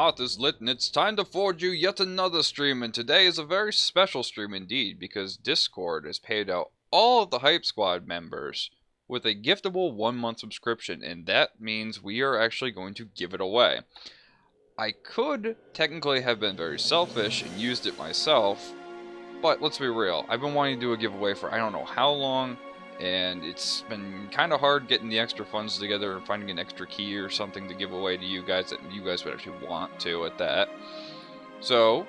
hearth is lit and it's time to forge you yet another stream, and today is a very special stream indeed because Discord has paid out all of the Hype Squad members with a giftable 1-month subscription, and that means we are actually going to give it away. I could technically have been very selfish and used it myself, but let's be real, I've been wanting to do a giveaway for I don't know how long, and it's been kind of hard getting the extra funds together and finding an extra key or something to give away to you guys that you guys would actually want to at that. So,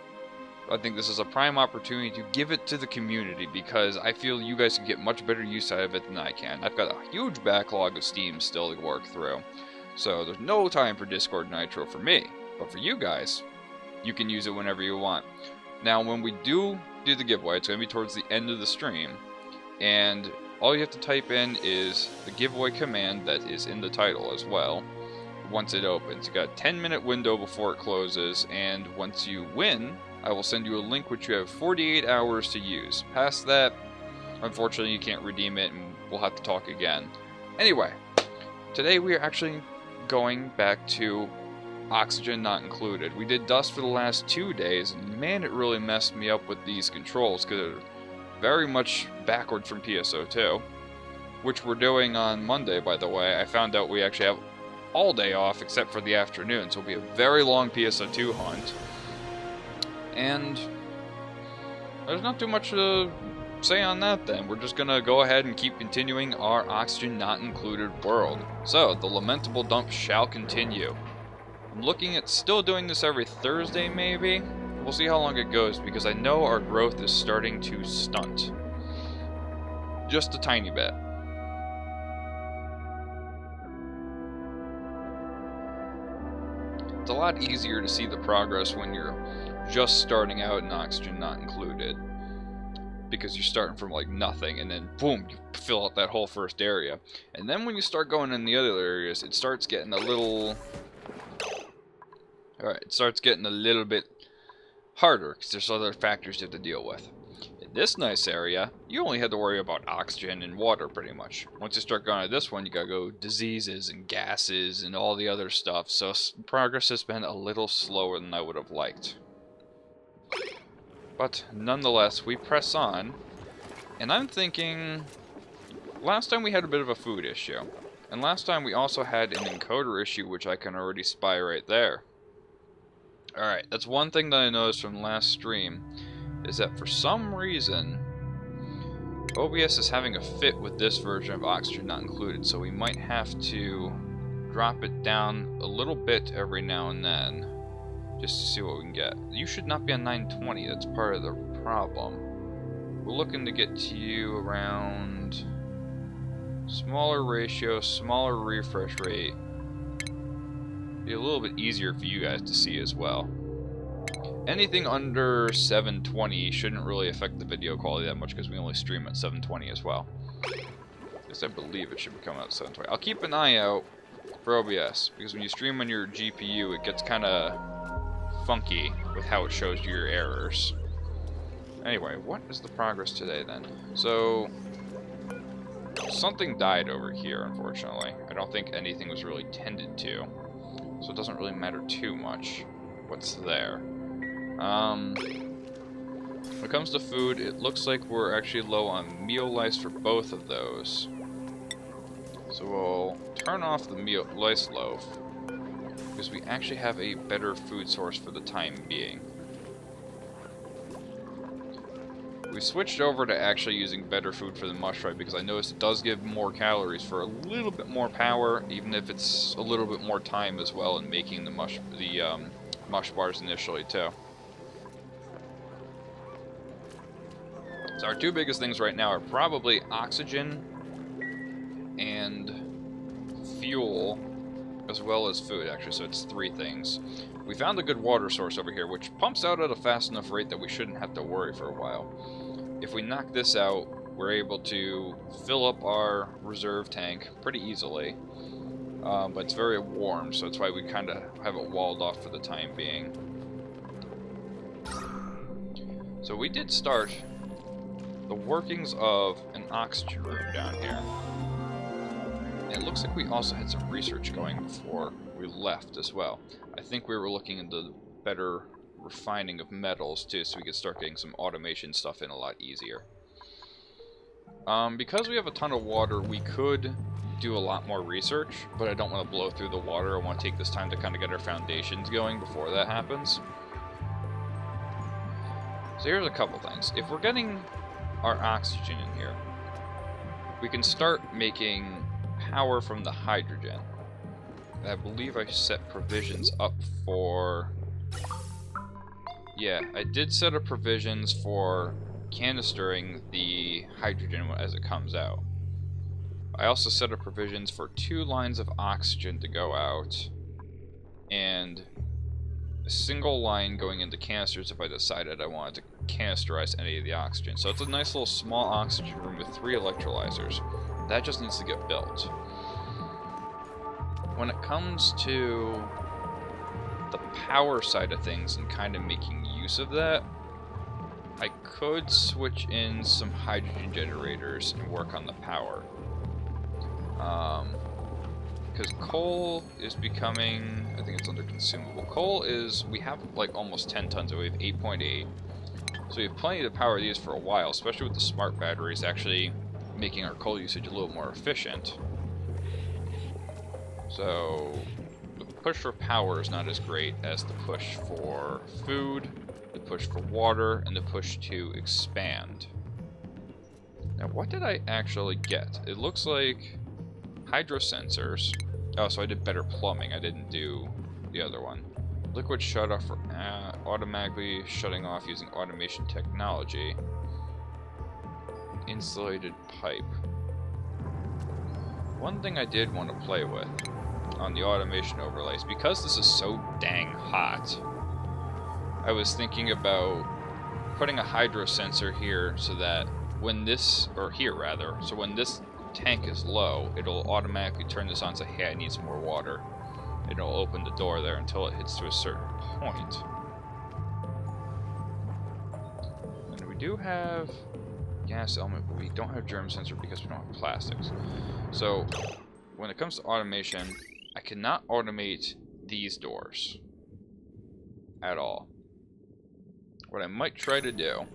I think this is a prime opportunity to give it to the community because I feel you guys can get much better use out of it than I can. I've got a huge backlog of Steam still to work through, so there's no time for Discord Nitro for me, but for you guys, you can use it whenever you want. Now, when we do the giveaway, it's going to be towards the end of the stream, and all you have to type in is the giveaway command that is in the title as well. Once it opens, you got a 10-minute window before it closes, and once you win, I will send you a link which you have 48 hours to use. Past that, unfortunately, you can't redeem it, and we'll have to talk again. Anyway, today we are actually going back to oxygen not included. We did dust for the last 2 days, and man, it really messed me up with these controls because they're very much backward from PSO2, which we're doing on Monday, by the way. I found out we actually have all day off except for the afternoon, so it'll be a very long PSO2 hunt. And there's not too much to say on that then. We're just gonna go ahead and keep continuing our oxygen not included world. So, the lamentable dump shall continue. I'm looking at still doing this every Thursday, maybe? We'll see how long it goes, because I know our growth is starting to stunt. Just a tiny bit. It's a lot easier to see the progress when you're just starting out in oxygen not included, because you're starting from like nothing, and then boom, you fill out that whole first area. And then when you start going in the other areas, it starts getting a little... Alright, it starts getting a little bit harder, because there's other factors you have to deal with. In this nice area, you only had to worry about oxygen and water, pretty much. Once you start going to this one, you gotta go diseases and gases and all the other stuff, so progress has been a little slower than I would have liked. But, nonetheless, we press on, and I'm thinking... Last time we had a bit of a food issue, and last time we also had an encoder issue, which I can already spy right there. Alright, that's one thing that I noticed from last stream, is that for some reason, OBS is having a fit with this version of Oxygen Not Included, so we might have to drop it down a little bit every now and then, just to see what we can get. You should not be on 920, that's part of the problem. We're looking to get to you around smaller ratio, smaller refresh rate. Be a little bit easier for you guys to see as well. Anything under 720 shouldn't really affect the video quality that much because we only stream at 720 as well. At least I believe it should be coming out at 720. I'll keep an eye out for OBS because when you stream on your GPU, it gets kind of funky with how it shows you your errors. Anyway, what is the progress today then? So, something died over here, unfortunately. I don't think anything was really tended to. So it doesn't really matter too much what's there. When it comes to food, it looks like we're actually low on meal lice for both of those. So we'll turn off the meal lice loaf, because we actually have a better food source for the time being. We switched over to actually using better food for the mush ride because I noticed it does give more calories for a little bit more power, even if it's a little bit more time as well in making the mush bars initially too. So our two biggest things right now are probably oxygen and fuel, as well as food actually, so it's 3 things. We found a good water source over here, which pumps out at a fast enough rate that we shouldn't have to worry for a while. If we knock this out, we're able to fill up our reserve tank pretty easily. But it's very warm, so that's why we kind of have it walled off for the time being. So we did start the workings of an oxygen room down here. And it looks like we also had some research going before we left as well. I think we were looking into better refining of metals too, so we could start getting some automation stuff in a lot easier. Because we have a ton of water, we could do a lot more research, but I don't want to blow through the water. I want to take this time to kind of get our foundations going before that happens. So here's a couple things. If we're getting our oxygen in here, we can start making power from the hydrogen. And I believe I set provisions up for... Yeah, I did set up provisions for canistering the hydrogen as it comes out. I also set up provisions for 2 lines of oxygen to go out, and a single line going into canisters if I decided I wanted to canisterize any of the oxygen. So it's a nice little small oxygen room with 3 electrolyzers. That just needs to get built. When it comes to the power side of things and kind of making use of that, I could switch in some hydrogen generators and work on the power. Because coal is becoming, I think it's under consumable. Coal is, we have like almost 10 tons, and we have 8.8. So we have plenty to power these for a while, especially with the smart batteries actually making our coal usage a little more efficient. So the push for power is not as great as the push for food, the push for water, and the push to expand. Now what did I actually get? It looks like hydro sensors. Oh, so I did better plumbing. I didn't do the other one. Liquid shutoff for automatically shutting off using automation technology. Insulated pipe. One thing I did want to play with on the automation overlays, because this is so dang hot, I was thinking about putting a hydro sensor here so that when this, or here rather, so when this tank is low, it'll automatically turn this on and say, hey, I need some more water. It'll open the door there until it hits to a certain point. And we do have gas element, but we don't have germ sensor because we don't have plastics. So when it comes to automation, I cannot automate these doors at all. What I might try to do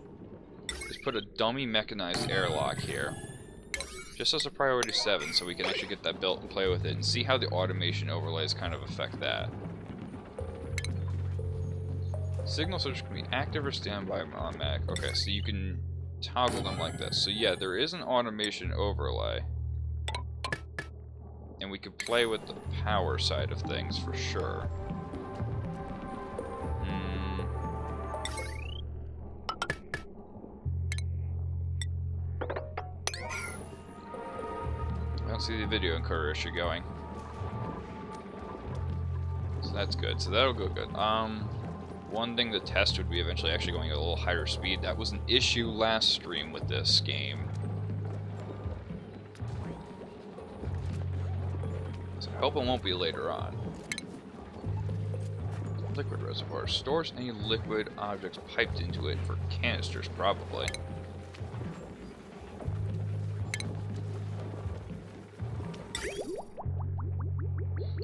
is put a dummy mechanized airlock here, just as a priority 7, so we can actually get that built and play with it and see how the automation overlays kind of affect that. Signal switch can be active or standby or automatic. Okay, so you can toggle them like this. So yeah, there is an automation overlay. And we could play with the power side of things for sure. I don't see the video encoder issue going. So that's good. So that'll go good. One thing to test would be eventually actually going at a little higher speed. That was an issue last stream with this game. So I hope it won't be later on. Liquid reservoir. Stores any liquid objects piped into it for canisters, probably.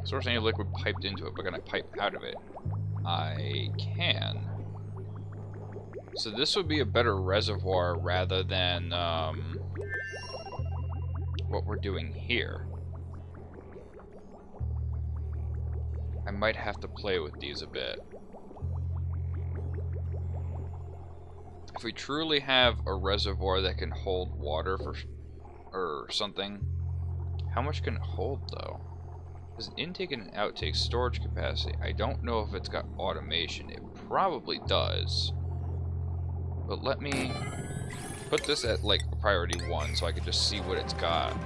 Stores any liquid piped into it, but can I pipe out of it? I can. So this would be a better reservoir rather than what we're doing here. I might have to play with these a bit. If we truly have a reservoir that can hold water for or something, how much can it hold though? There's an intake and an outtake storage capacity. I don't know if it's got automation. It probably does. But let me put this at like priority 1 so I can just see what it's got.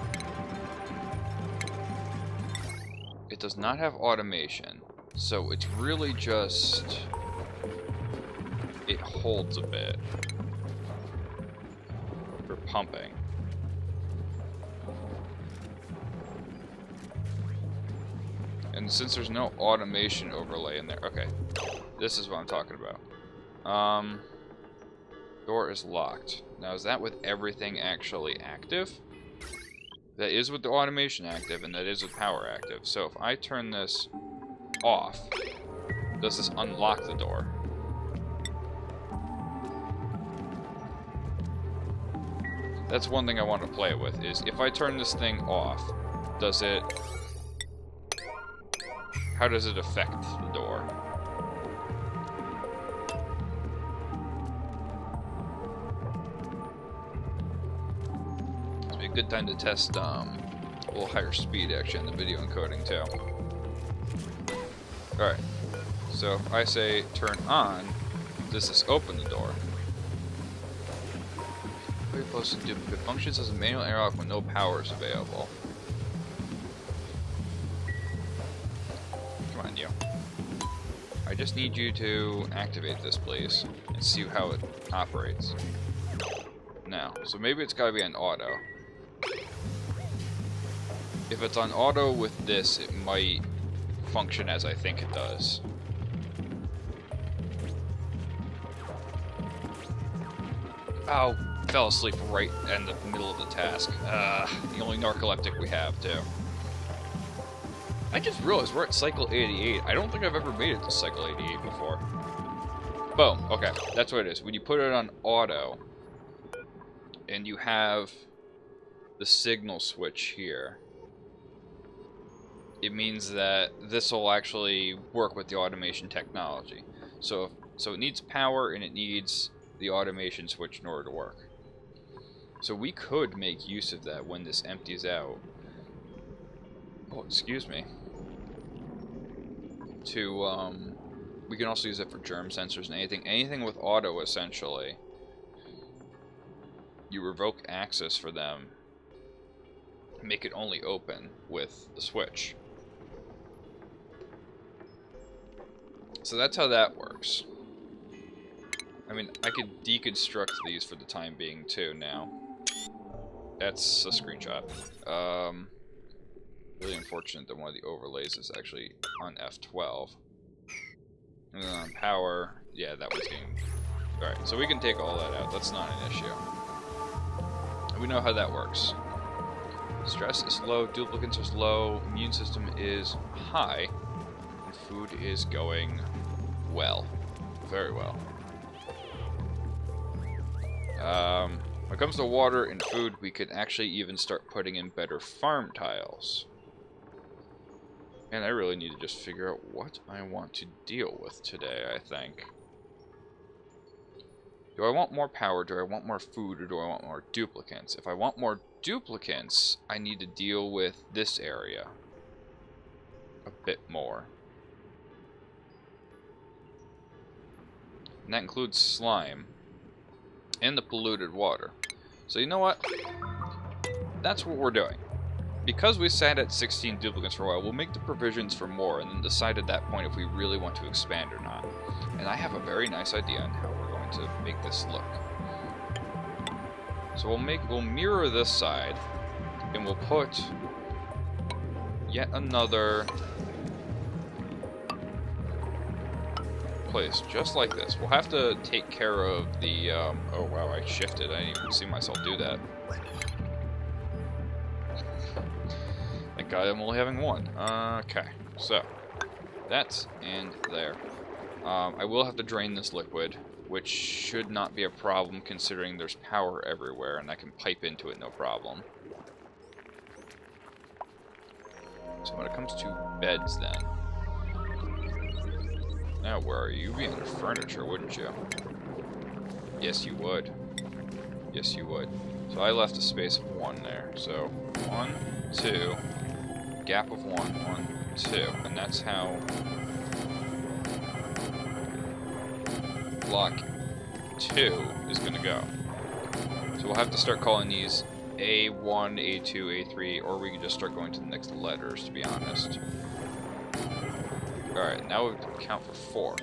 It does not have automation. So it's really just... it holds a bit for pumping. And since there's no automation overlay in there, okay, this is what I'm talking about. Door is locked. Now is that with everything actually active? That is with the automation active, and that is with power active. So if I turn this off, does this unlock the door? That's one thing I want to play with, is if I turn this thing off, does it... how does it affect the door? It's be a good time to test a little higher speed actually on the video encoding too. Alright, so if I say turn on, does this open the door? Very close to duplicate. Functions as a manual airlock when no power is available. Come on, you. I just need you to activate this, please, and see how it operates. Now, so maybe it's gotta be on auto. If it's on auto with this, it might function as I think it does. Oh, fell asleep right in the middle of the task. The only narcoleptic we have, too. I just realized we're at cycle 88. I don't think I've ever made it to cycle 88 before. Boom. Okay, that's what it is. When you put it on auto, and you have the signal switch here, it means that this will actually work with the automation technology. So it needs power and it needs the automation switch in order to work. So we could make use of that when this empties out. Oh, excuse me. We can also use it for germ sensors and anything with auto, essentially. You revoke access for them, make it only open with the switch. So that's how that works. I mean, I could deconstruct these for the time being too now. That's a screenshot. Really unfortunate that one of the overlays is actually on F12. And then on power, yeah, that one's getting... Alright, so we can take all that out. That's not an issue. And we know how that works. Stress is low, duplicates is low, immune system is high, and food is going well. Very well. When it comes to water and food, we could actually even start putting in better farm tiles. And I really need to just figure out what I want to deal with today, I think. Do I want more power, do I want more food, or do I want more duplicates? If I want more duplicates, I need to deal with this area a bit more. And that includes slime and the polluted water. So you know what? That's what we're doing. Because we sat at 16 duplicates for a while, we'll make the provisions for more and then decide at that point if we really want to expand or not. And I have a very nice idea on how we're going to make this look. So we'll mirror this side, and we'll put yet another place just like this. We'll have to take care of the oh wow, I shifted. I didn't even see myself do that. Thank God I'm only having one. Okay, so that's in there. I will have to drain this liquid, which should not be a problem considering there's power everywhere and I can pipe into it no problem. So when it comes to beds then. Now where are you? You'd be under furniture, wouldn't you? Yes you would. Yes you would. So I left a space of 1 there. So 1, 2, gap of 1, 1, 2. And that's how block 2 is going to go. So we'll have to start calling these A1, A2, A3, or we can just start going to the next letters, to be honest. Alright, now we have to count for 4.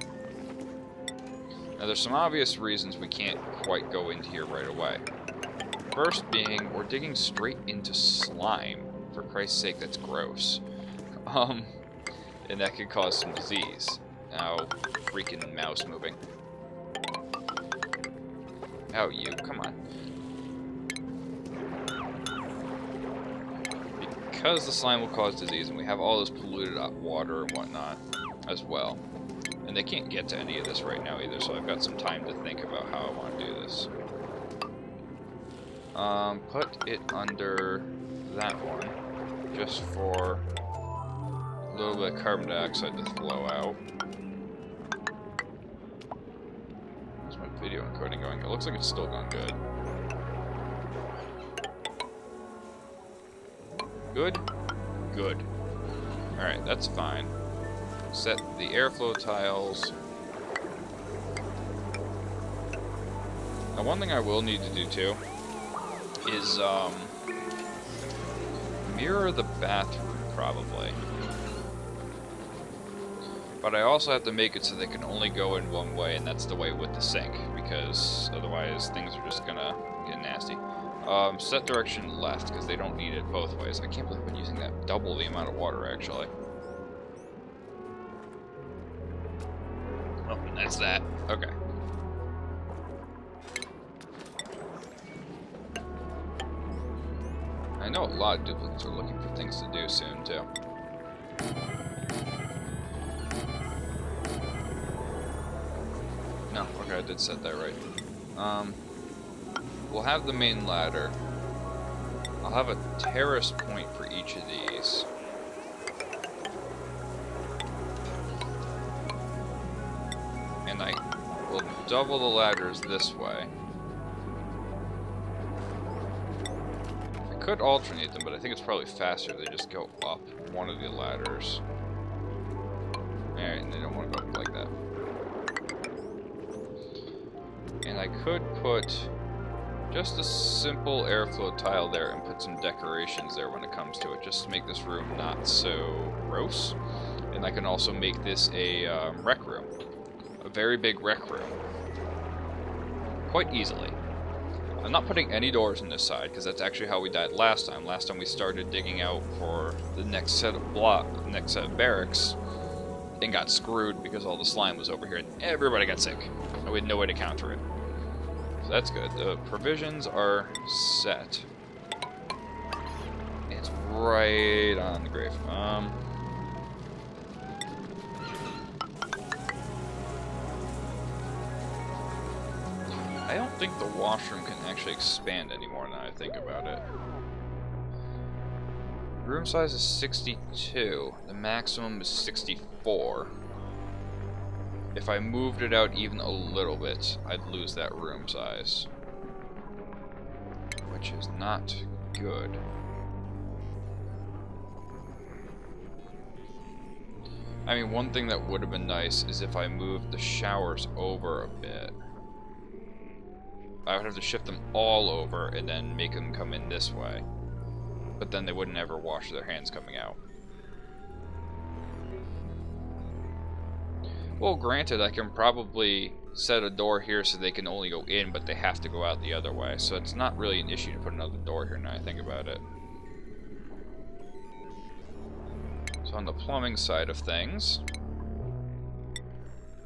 Now there's some obvious reasons we can't quite go into here right away. First being, we're digging straight into slime. For Christ's sake, that's gross. And that could cause some disease. Ow, freaking mouse moving. Oh, you, come on. Because the slime will cause disease, and we have all this polluted water and whatnot, as well. And they can't get to any of this right now either, so I've got some time to think about how I want to do this. Put it under that one, just for a little bit of carbon dioxide to flow out. How's my video encoding going? It looks like it's still going good. Good? Good. Alright, that's fine. Set the airflow tiles. Now, one thing I will need to do too is mirror the bathroom, probably. But I also have to make it so they can only go in one way, and that's the way with the sink, because otherwise things are just gonna get nasty. Set direction left, because they don't need it both ways. I can't believe I've been using that double the amount of water, actually. Oh, and that's that. Okay. I know a lot of duplicates are looking for things to do soon, too. No, okay, I did set that right. We'll have the main ladder. I'll have a terrace point for each of these. And I will double the ladders this way. I could alternate them, but I think it's probably faster if they just go up one of the ladders. Alright, and they don't want to go up like that. And I could put just a simple airflow tile there and put some decorations there when it comes to it, just to make this room not so gross. And I can also make this a rec room. A very big rec room. Quite easily. I'm not putting any doors on this side, because that's actually how we died last time. Last time we started digging out for the next set of barracks, and got screwed because all the slime was over here, and everybody got sick. And we had no way to counter it. So that's good. The provisions are set. It's right on the grave. I don't think the washroom can actually expand anymore now I think about it. Room size is 62. The maximum is 64. If I moved it out even a little bit, I'd lose that room size. Which is not good. I mean, one thing that would have been nice is if I moved the showers over a bit. I would have to shift them all over and then make them come in this way. But then they wouldn't ever wash their hands coming out. Well, granted, I can probably set a door here so they can only go in, but they have to go out the other way. So it's not really an issue to put another door here now I think about it. So on the plumbing side of things,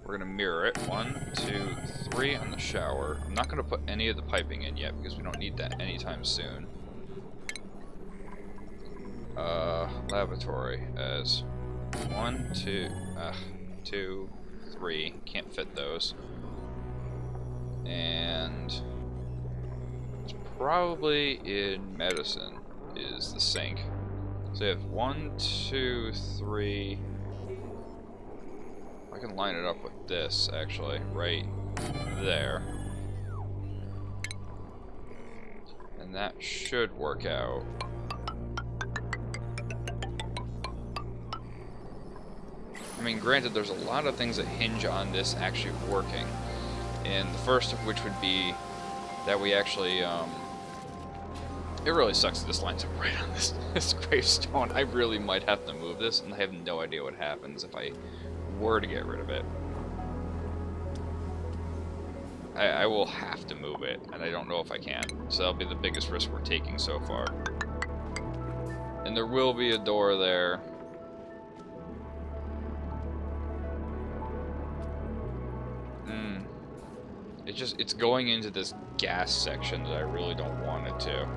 we're going to mirror it. 1, 2, 3 on the shower. I'm not going to put any of the piping in yet because we don't need that anytime soon. Lavatory as 1, 2, 2, 3. Can't fit those. And it's probably in medicine is the sink. So you have 1, 2, 3. I can line it up with this, actually, right there. And that should work out. I mean, granted, there's a lot of things that hinge on this actually working. And the first of which would be that we actually, it really sucks that this lines up right on this gravestone. I really might have to move this, and I have no idea what happens if I were to get rid of it. I will have to move it, and I don't know if I can. So that'll be the biggest risk we're taking so far. And there will be a door there. It's going into this gas section that I really don't want it to.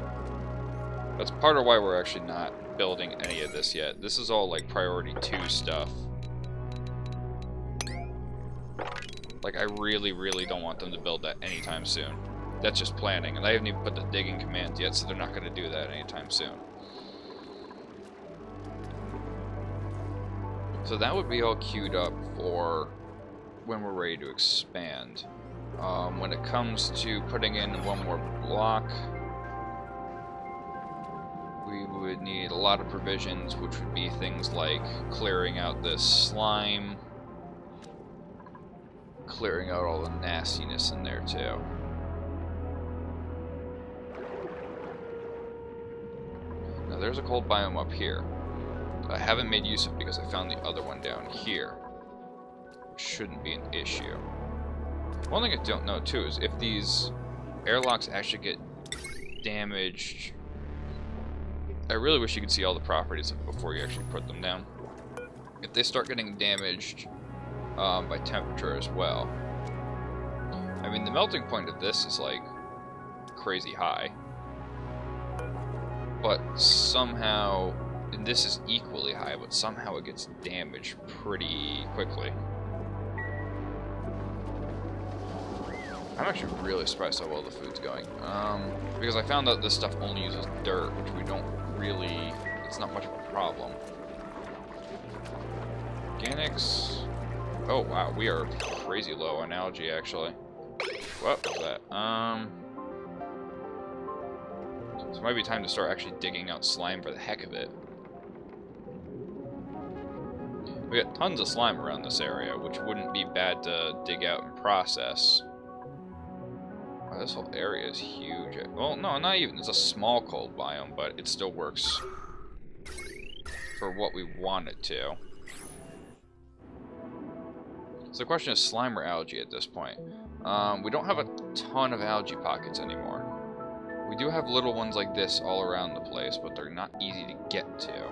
That's part of why we're actually not building any of this yet. This is all like priority 2 stuff. Like, I really, really don't want them to build that anytime soon. That's just planning, and I haven't even put the digging commands yet, so they're not going to do that anytime soon. So that would be all queued up for when we're ready to expand. When it comes to putting in one more block, we would need a lot of provisions, which would be things like clearing out this slime, clearing out all the nastiness in there too. Now there's a cold biome up here. I haven't made use of because I found the other one down here, which shouldn't be an issue. One thing I don't know too is if these airlocks actually get damaged. I really wish you could see all the properties before you actually put them down. If they start getting damaged by temperature as well. I mean, the melting point of this is like crazy high, but somehow, and this is equally high, but somehow it gets damaged pretty quickly. I'm actually really surprised how well the food's going. Because I found out this stuff only uses dirt, which we don't really, it's not much of a problem. Organics. Oh wow, we are crazy low on algae actually. What was that? So it might be time to start actually digging out slime for the heck of it. We got tons of slime around this area, which wouldn't be bad to dig out and process. Wow, this whole area is huge. Well, no, not even. It's a small cold biome, but it still works for what we want it to. So the question is slime or algae at this point. We don't have a ton of algae pockets anymore. We do have little ones like this all around the place, but they're not easy to get to.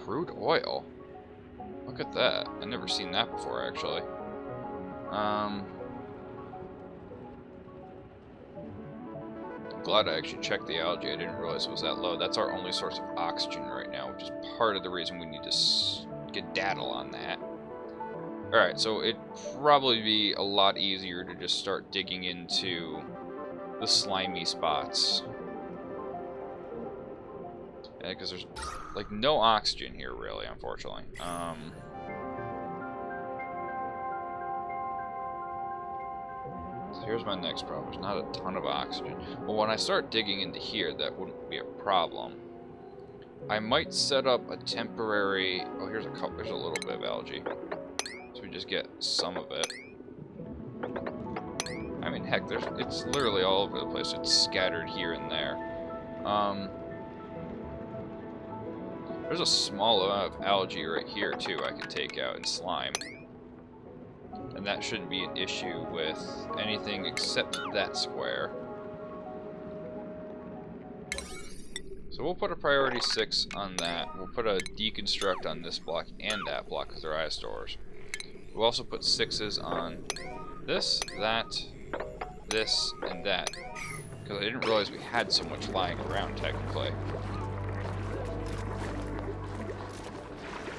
Crude oil? Look at that. I've never seen that before, actually. I'm glad I actually checked the algae. I didn't realize it was that low. That's our only source of oxygen right now, which is part of the reason we need to get data on that. Alright, so it'd probably be a lot easier to just start digging into the slimy spots. Because there's, like, no oxygen here, really, unfortunately. So here's my next problem. There's not a ton of oxygen. Well, when I start digging into here, that wouldn't be a problem. I might set up a temporary... Oh, here's a couple. There's a little bit of algae. So we just get some of it. I mean, heck, it's literally all over the place. It's scattered here and there. There's a small amount of algae right here, too, I can take out, and slime. And that shouldn't be an issue with anything except that square. So we'll put a priority 6 on that. We'll put a deconstruct on this block and that block because they're eye stores. We'll also put 6s on this, that, this, and that. Because I didn't realize we had so much lying around, technically.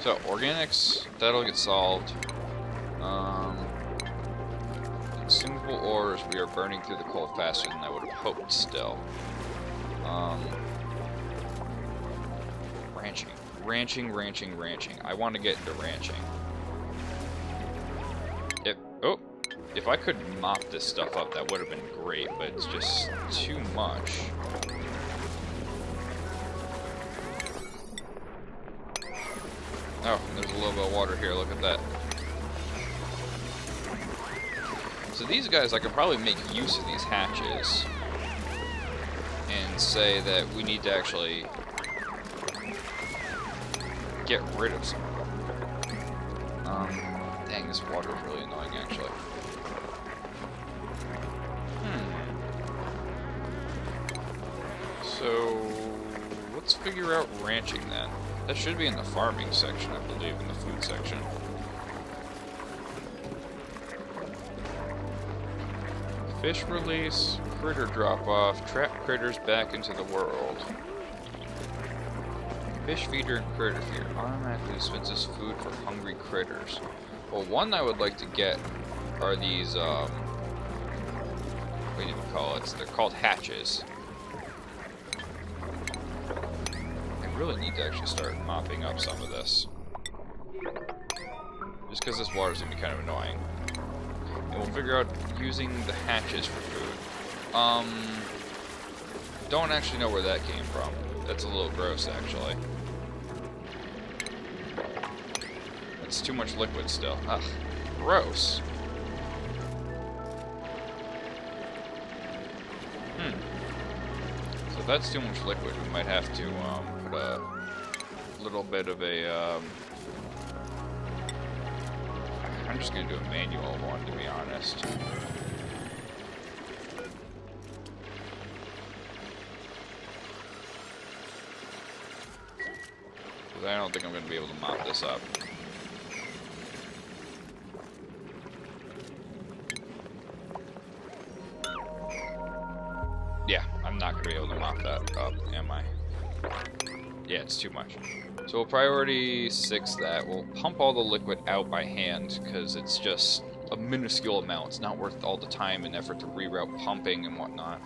So, organics, that'll get solved. Consumable ores, we are burning through the coal faster than I would have hoped still. Ranching. I want to get into ranching. If I could mop this stuff up, that would have been great, but it's just too much. Oh, there's a little bit of water here, look at that. So these guys, I could probably make use of these hatches and say that we need to actually get rid of some of them. Dang, this water is really annoying, actually. So, let's figure out ranching then. That should be in the farming section, I believe, in the food section. Fish release, critter drop off, trap critters back into the world. Fish feeder and critter feeder automatically dispenses food for hungry critters. Well, one I would like to get are these, what do you call it? They're called hatches. I really need to actually start mopping up some of this. Just because this water's going to be kind of annoying. And we'll figure out using the hatches for food. Don't actually know where that came from. That's a little gross, actually. That's too much liquid still. Ugh, gross. So if that's too much liquid, we might have to put a little bit of a... I'm just going to do a manual one, to be honest. Because I don't think I'm going to be able to mop this up. Yeah, I'm not going to be able to mop that up, am I? Yeah, it's too much. So we'll priority 6 that. We'll pump all the liquid out by hand, because it's just a minuscule amount. It's not worth all the time and effort to reroute pumping and whatnot.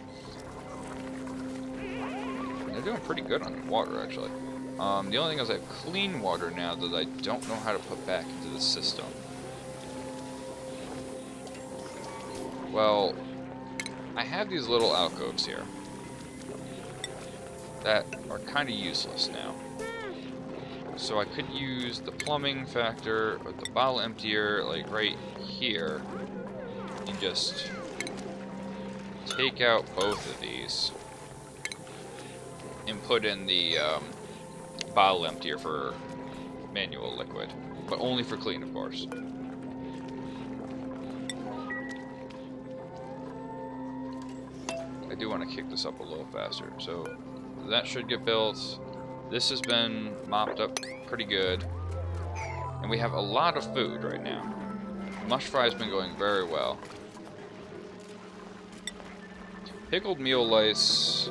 They're doing pretty good on the water, actually. The only thing is I have clean water now that I don't know how to put back into the system. Well, I have these little alcoves here that are kind of useless now. So I could use the plumbing factor or the bottle emptier, like right here, and just take out both of these and put in the bottle emptier for manual liquid, but only for clean, of course. I do want to kick this up a little faster, so that should get built. This has been mopped up pretty good, and we have a lot of food right now. Mush fry's been going very well. Pickled meal lice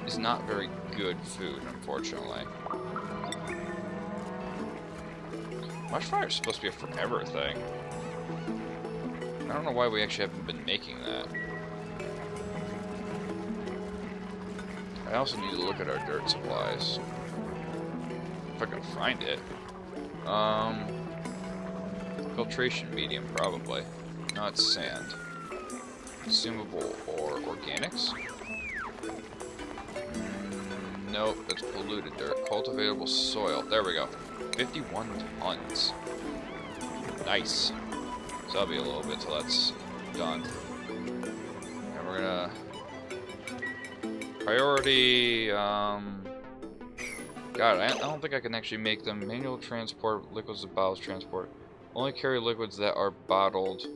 is not very good food, unfortunately. Mush fry is supposed to be a forever thing. I don't know why we actually haven't been making that. I also need to look at our dirt supplies. If I can find it. Filtration medium, probably. No, it's sand. Consumable or organics? Nope, that's polluted dirt. Cultivatable soil. There we go. 51 tons. Nice. So that'll be a little bit till that's done. And we're gonna... Priority, God, I don't think I can actually make them. Manual transport, liquids and bottles transport. Only carry liquids that are bottled.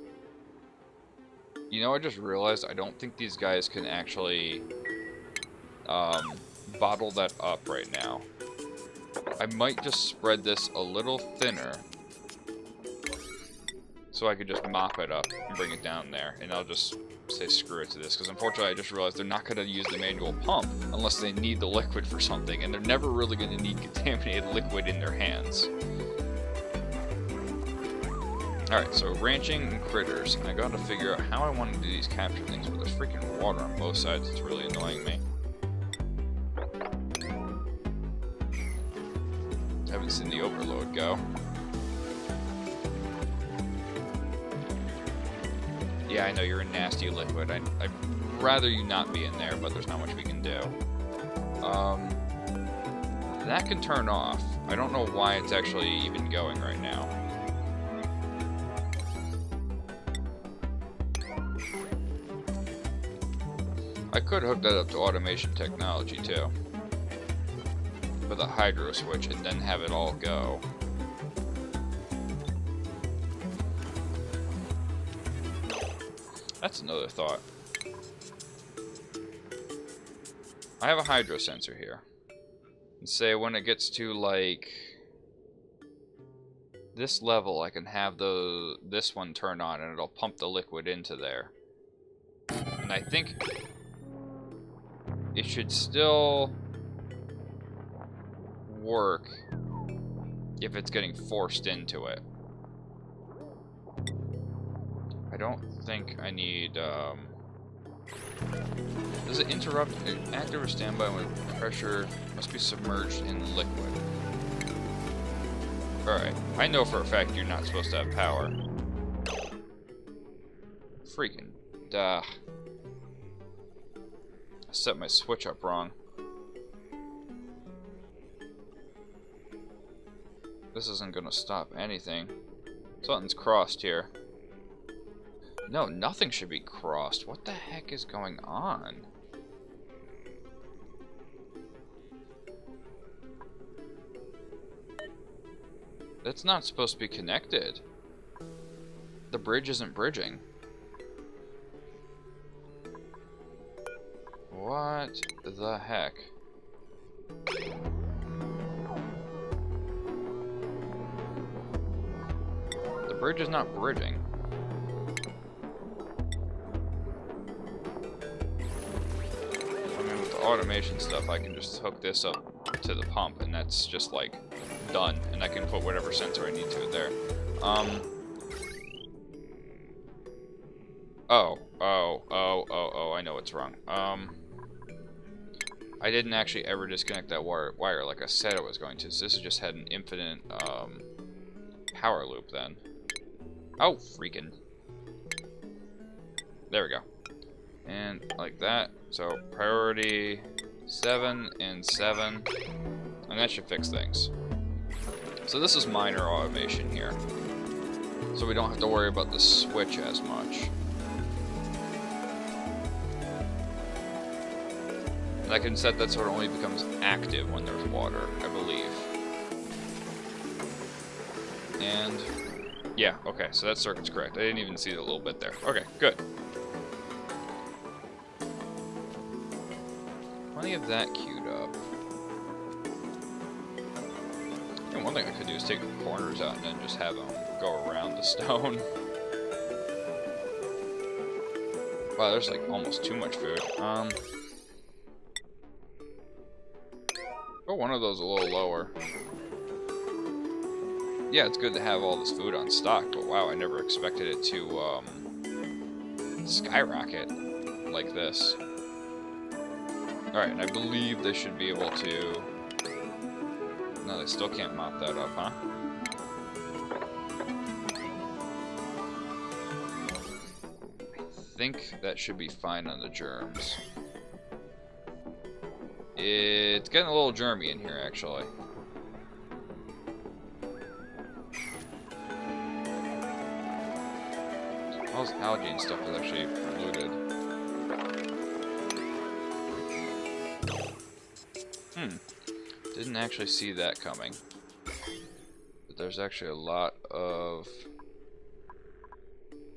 You know, I just realized I don't think these guys can actually bottle that up right now. I might just spread this a little thinner so I could just mop it up and bring it down there, and I'll just say screw it to this, because unfortunately I just realized they're not going to use the manual pump unless they need the liquid for something, and they're never really going to need contaminated liquid in their hands. Alright, so ranching and critters. I got to figure out how I want to do these capture things, but there's freaking water on both sides. It's really annoying me. I haven't seen the overload go. Yeah, I know you're a nasty liquid. I'd rather you not be in there, but there's not much we can do. That can turn off. I don't know why it's actually even going right now. I could hook that up to automation technology too, with a hydro switch, and then have it all go. That's another thought. I have a hydro sensor here. And say when it gets to like this level, I can have this one turn on and it'll pump the liquid into there. And I think it should still work if it's getting forced into it. I don't think I need, does it interrupt active or standby when pressure must be submerged in liquid? Alright, I know for a fact you're not supposed to have power. Freaking duh. I set my switch up wrong. This isn't gonna stop anything. Something's crossed here. No, nothing should be crossed. What the heck is going on? That's not supposed to be connected. The bridge isn't bridging. What the heck? The bridge is not bridging. I mean, with the automation stuff, I can just hook this up to the pump, and that's just like done, and I can put whatever sensor I need to it there. Oh, I know what's wrong. I didn't actually ever disconnect that wire like I said I was going to, so this just had an infinite, power loop then. Oh, freaking. There we go. And like that. So, priority 7 and 7, and that should fix things. So this is minor automation here. So we don't have to worry about the switch as much. And I can set that so it only becomes active when there's water, I believe. And yeah, okay, so that circuit's correct. I didn't even see the little bit there. Okay, good. Plenty of that queued up. And one thing I could do is take the corners out and then just have them go around the stone. Wow, there's like almost too much food. Oh, one of those a little lower. Yeah, it's good to have all this food on stock, but wow, I never expected it to skyrocket like this. Alright, and I believe they should be able to... No, they still can't mop that up, huh? I think that should be fine on the germs. It's getting a little germy in here, actually. All this algae and stuff is actually polluted. Didn't actually see that coming. But there's actually a lot of...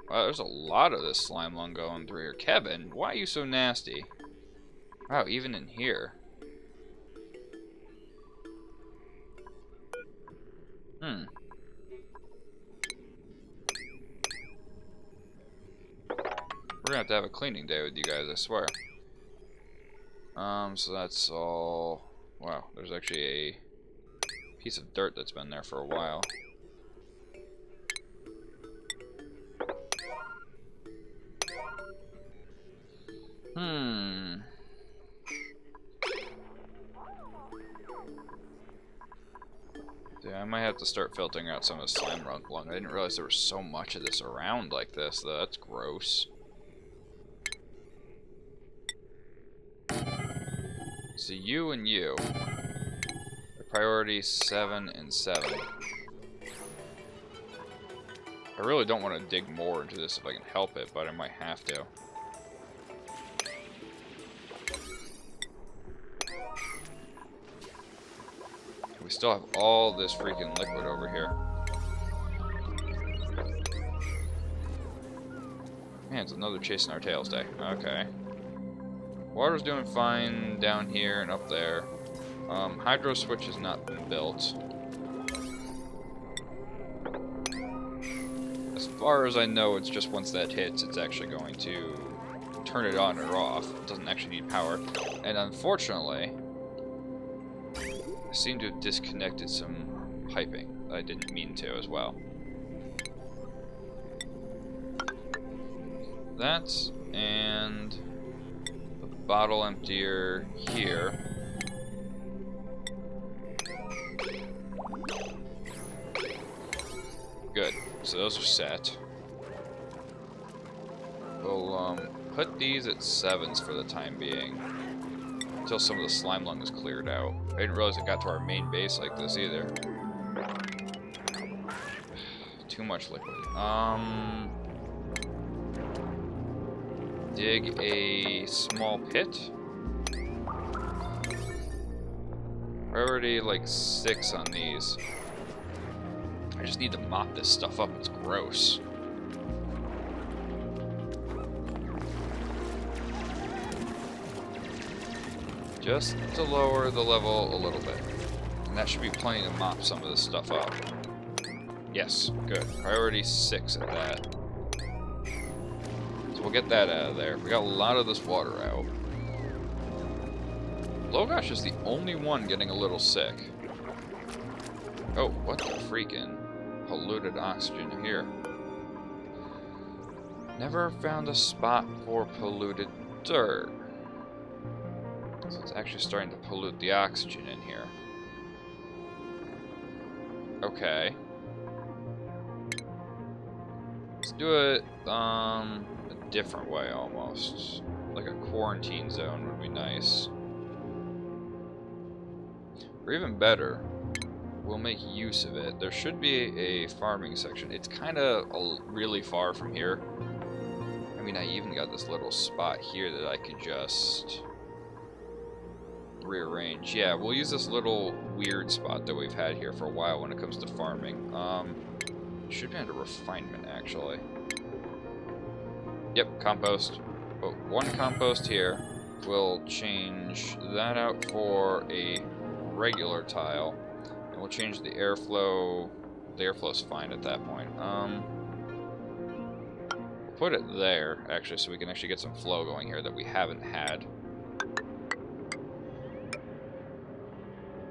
Wow, there's a lot of this slime lung going through here. Kevin, why are you so nasty? Wow, even in here. We're gonna have a cleaning day with you guys, I swear. So that's all... Wow, there's actually a piece of dirt that's been there for a while. Yeah, I might have to start filtering out some of the slime lung. I didn't realize there was so much of this around like this, though. That's gross. So you and you. The priority 7 and 7. I really don't want to dig more into this if I can help it, but I might have to. We still have all this freaking liquid over here. Man, it's another chasing our tails day. Okay. Water's doing fine down here and up there. Hydro switch has not been built. As far as I know, it's just once that hits, it's actually going to turn it on or off. It doesn't actually need power. And unfortunately, I seem to have disconnected some piping that I didn't mean to as well. That, and the bottle emptier here. Good, so those are set. We'll put these at 7s for the time being, until some of the slime lung is cleared out. I didn't realize it got to our main base like this either. Too much liquid. Dig a small pit. We're already like 6 on these. I just need to mop this stuff up. It's gross. Just to lower the level a little bit. And that should be plenty to mop some of this stuff up. Yes, good. Priority 6 at that. So we'll get that out of there. We got a lot of this water out. Logosh is the only one getting a little sick. Oh, what the freaking polluted oxygen here. Never found a spot for polluted dirt. So it's actually starting to pollute the oxygen in here. Okay. Let's do it a different way almost. Like a quarantine zone would be nice. Or even better, we'll make use of it. There should be a farming section. It's kind of really far from here. I mean, I even got this little spot here that I could just rearrange. Yeah, we'll use this little weird spot that we've had here for a while when it comes to farming. Should be under refinement, actually. Yep, compost. But 1 compost here. We'll change that out for a regular tile. And we'll change the airflow. The airflow's fine at that point. We'll put it there, actually, so we can actually get some flow going here that we haven't had.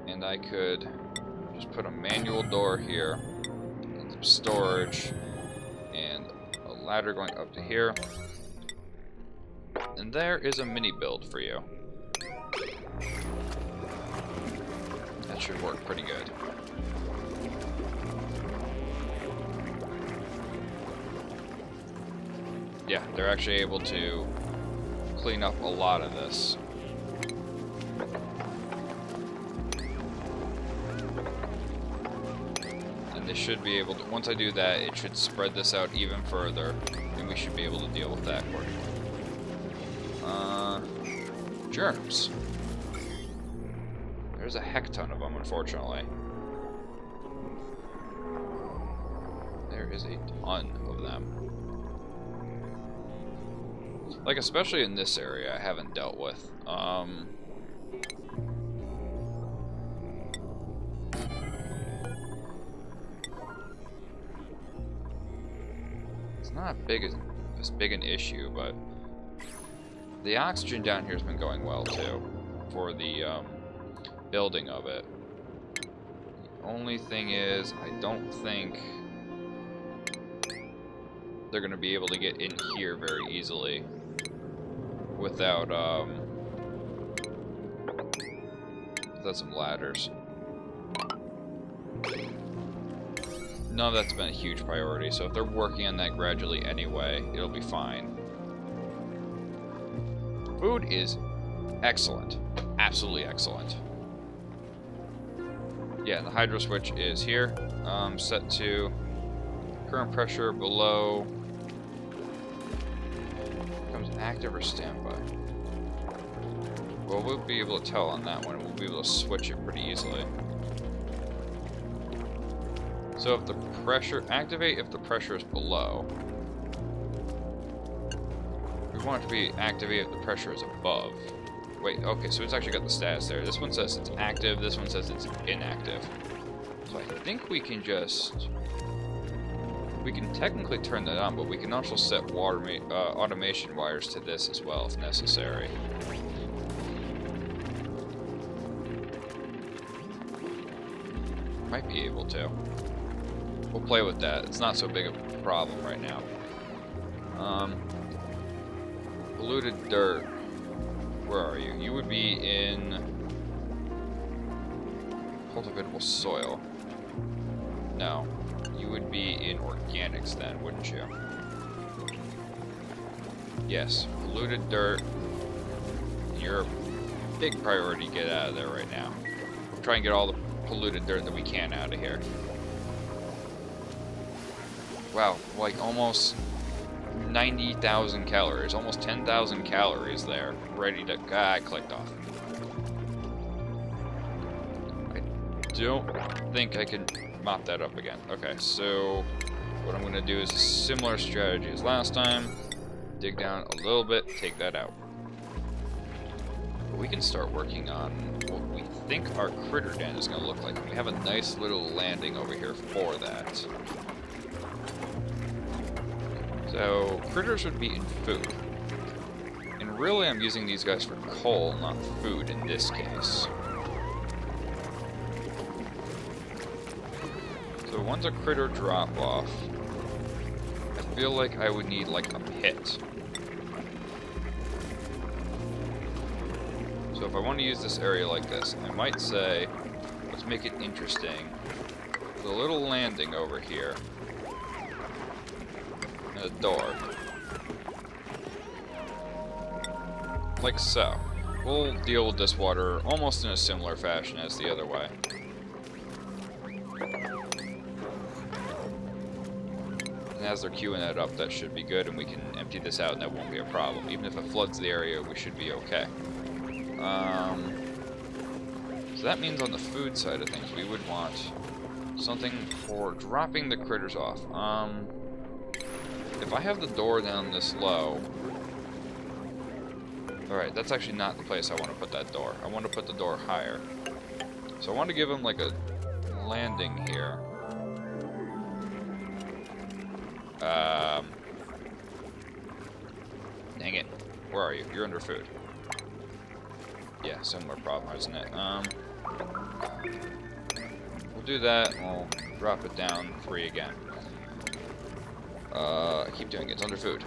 And I could just put a manual door here, and some storage, and a ladder going up to here. And there is a mini build for you. That should work pretty good. Yeah, they're actually able to clean up a lot of this. They should be able to, once I do that, it should spread this out even further, and we should be able to deal with that accordingly. Germs. There's a heck ton of them, unfortunately. There is a ton of them. Like, especially in this area, I haven't dealt with. Not as big an issue, but the oxygen down here has been going well too for the building of it. The only thing is, I don't think they're going to be able to get in here very easily without some ladders. None of that's been a huge priority, so if they're working on that gradually anyway, it'll be fine. Food is excellent. Absolutely excellent. Yeah, the hydro switch is here. Set to current pressure below. Becomes active or standby. Well, we'll be able to tell on that one. We'll be able to switch it pretty easily. So if the pressure, activate if the pressure is below. We want it to be activate if the pressure is above. Wait, okay, so it's actually got the status there. This one says it's active, this one says it's inactive. So I think we can just... We can technically turn that on, but we can also set automation wires to this as well if necessary. Might be able to. We'll play with that. It's not so big of a problem right now. Polluted dirt. Where are you? You would be in cultivatable soil. No. You would be in organics then, wouldn't you? Yes. Polluted dirt. You're a big priority to get out of there right now. Try and get all the polluted dirt that we can out of here. Wow, like almost 90,000 calories, almost 10,000 calories there, ready to... I clicked off. I don't think I can mop that up again. Okay, so what I'm going to do is a similar strategy as last time. Dig down a little bit, take that out. But we can start working on what we think our critter den is going to look like. And we have a nice little landing over here for that. So, critters would be in food. And really I'm using these guys for coal, not food in this case. So once a critter drop off, I feel like I would need like a pit. So if I want to use this area like this, I might say, let's make it interesting. With a little landing over here. A door. Like so. We'll deal with this water almost in a similar fashion as the other way. And as they're queuing that up, that should be good, and we can empty this out and that won't be a problem. Even if it floods the area, we should be okay. So that means on the food side of things, we would want something for dropping the critters off. If I have the door down this low... Alright, that's actually not the place I want to put that door. I want to put the door higher. So I want to give him like a landing here. Dang it. Where are you? You're under food. Yeah, similar problem, isn't it? We'll do that, and we'll drop it down 3 again. I keep doing it. It's under food.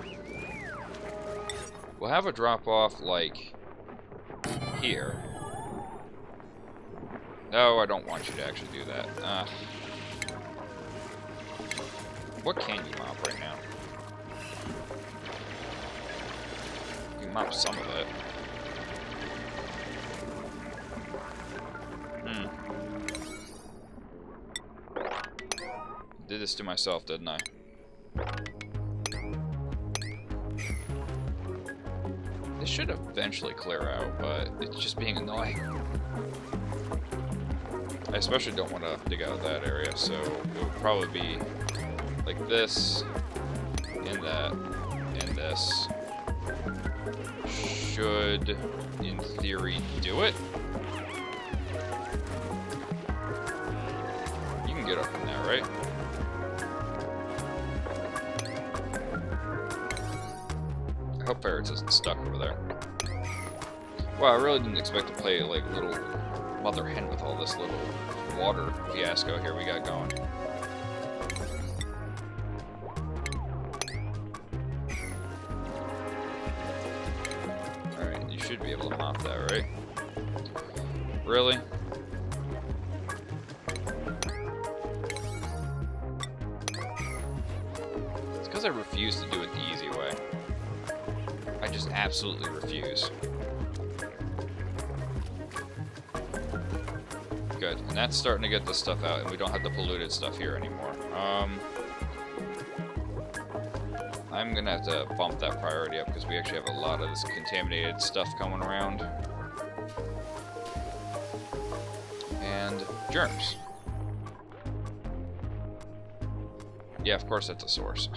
We'll have a drop-off, like, here. No, I don't want you to actually do that. What can you mop right now? You can mop some of it. Did this to myself, didn't I? This should eventually clear out, but it's just being annoying. I especially don't want to dig out that area, so it would probably be like this, and that, and this. Should, in theory, do it. You can get up from there, right? I hope Ferrets isn't stuck over there. Wow, I really didn't expect to play like little mother hen with all this little water fiasco here we got going. Alright, you should be able to mop that, right? Really? It's because I refuse to do it the easy way. I just absolutely refuse. Good, and that's starting to get this stuff out, and we don't have the polluted stuff here anymore. I'm gonna have to bump that priority up because we actually have a lot of this contaminated stuff coming around. And germs. Yeah, of course that's a source.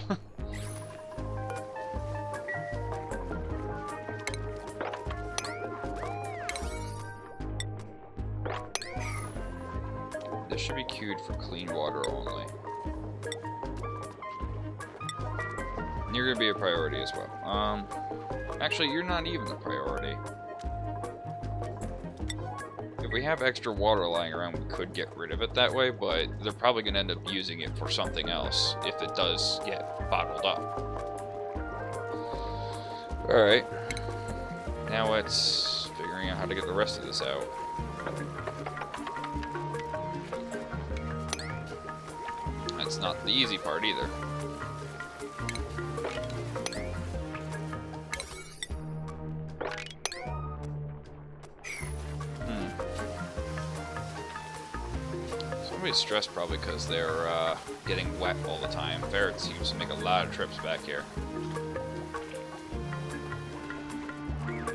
This should be queued for clean water only. And you're gonna be a priority as well. Actually, you're not even a priority. If we have extra water lying around, we could get rid of it that way, but they're probably going to end up using it for something else if it does get bottled up. Alright. Now it's figuring out how to get the rest of this out. That's not the easy part either. Somebody's stressed probably because they're getting wet all the time. Ferret seems to make a lot of trips back here.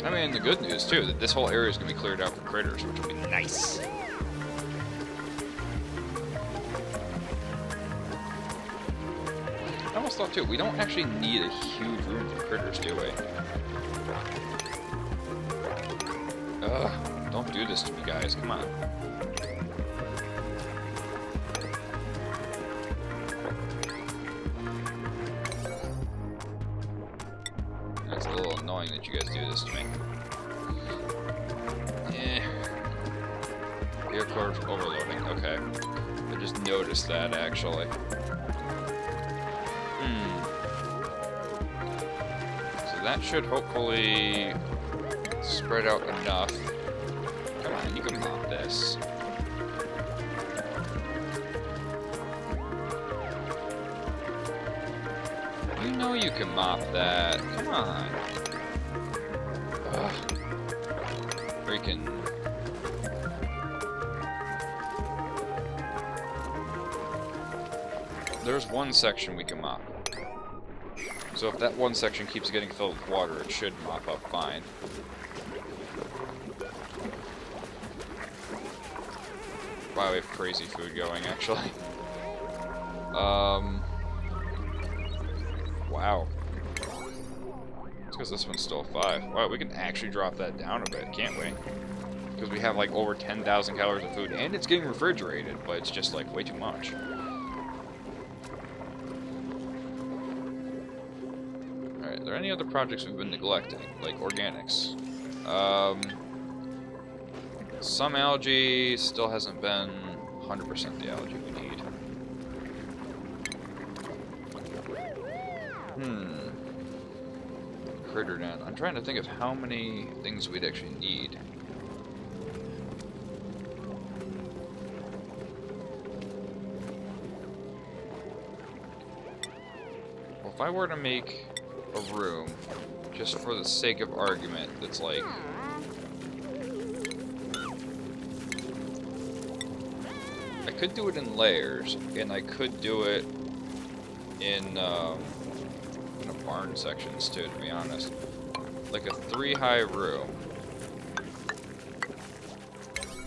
I mean, the good news too, that this whole area is going to be cleared out for critters, which will be nice. I almost thought too, we don't actually need a huge room for critters, do we? Ugh, don't do this to me, guys, come on. It's a little annoying that you guys do this to me. Air core overloading, okay. I just noticed that, actually. So that should hopefully spread out enough. Come on, you can mop this. You know you can mop that. Come on. Ugh. Freaking. There's one section we can mop. So if that one section keeps getting filled with water, it should mop up fine. Wow, we have crazy food going, actually. Wow. It's because this one's still 5. Wow, we can actually drop that down a bit, can't we? Because we have like over 10,000 calories of food, and it's getting refrigerated, but it's just like way too much. Alright, are there any other projects we've been neglecting, like organics? Some algae still hasn't been 100% the algae we need. Critter den. I'm trying to think of how many things we'd actually need. Well, if I were to make a room, just for the sake of argument, that's like... I could do it in layers, and I could do it in barn sections too, to be honest. Like a 3-high room.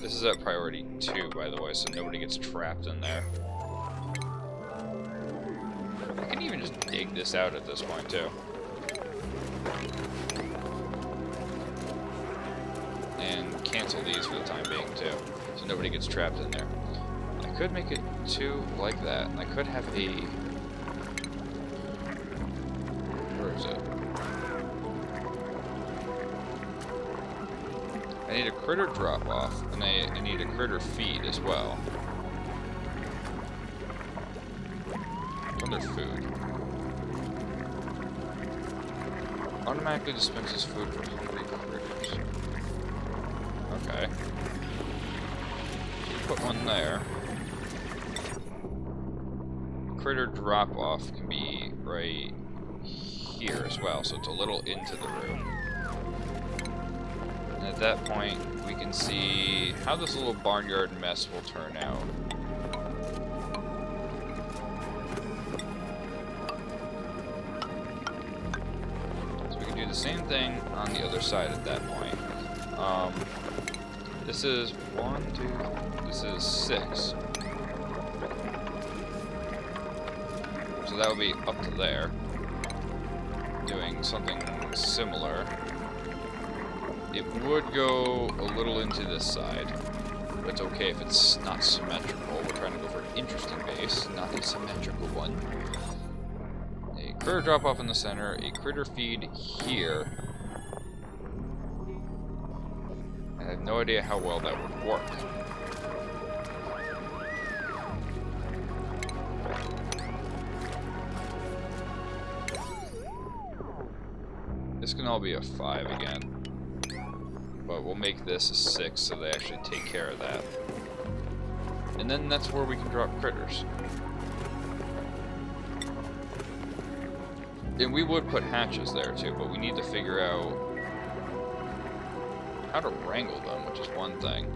This is at priority 2, by the way, so nobody gets trapped in there. I can even just dig this out at this point too. And cancel these for the time being too, so nobody gets trapped in there. I could make it 2 like that, and I could have a... Where is it? I need a critter drop-off, and I need a critter feed as well. Other food. Automatically dispenses food for hungry critters. Okay. Put one there. Critter drop-off can be right here as well, so it's a little into the room. And at that point, we can see how this little barnyard mess will turn out. So we can do the same thing on the other side at that point. This is 1, 2, this is 6. So that would be up to there. Doing something similar. It would go a little into this side, but it's okay if it's not symmetrical. We're trying to go for an interesting base, not a symmetrical one. A critter drop off in the center, a critter feed here. I have No idea how well that would work. This can all be a 5 again. But we'll make this a 6 so they actually take care of that. And then that's where we can drop critters. And we would put hatches there too, but we need to figure out how to wrangle them, which is one thing.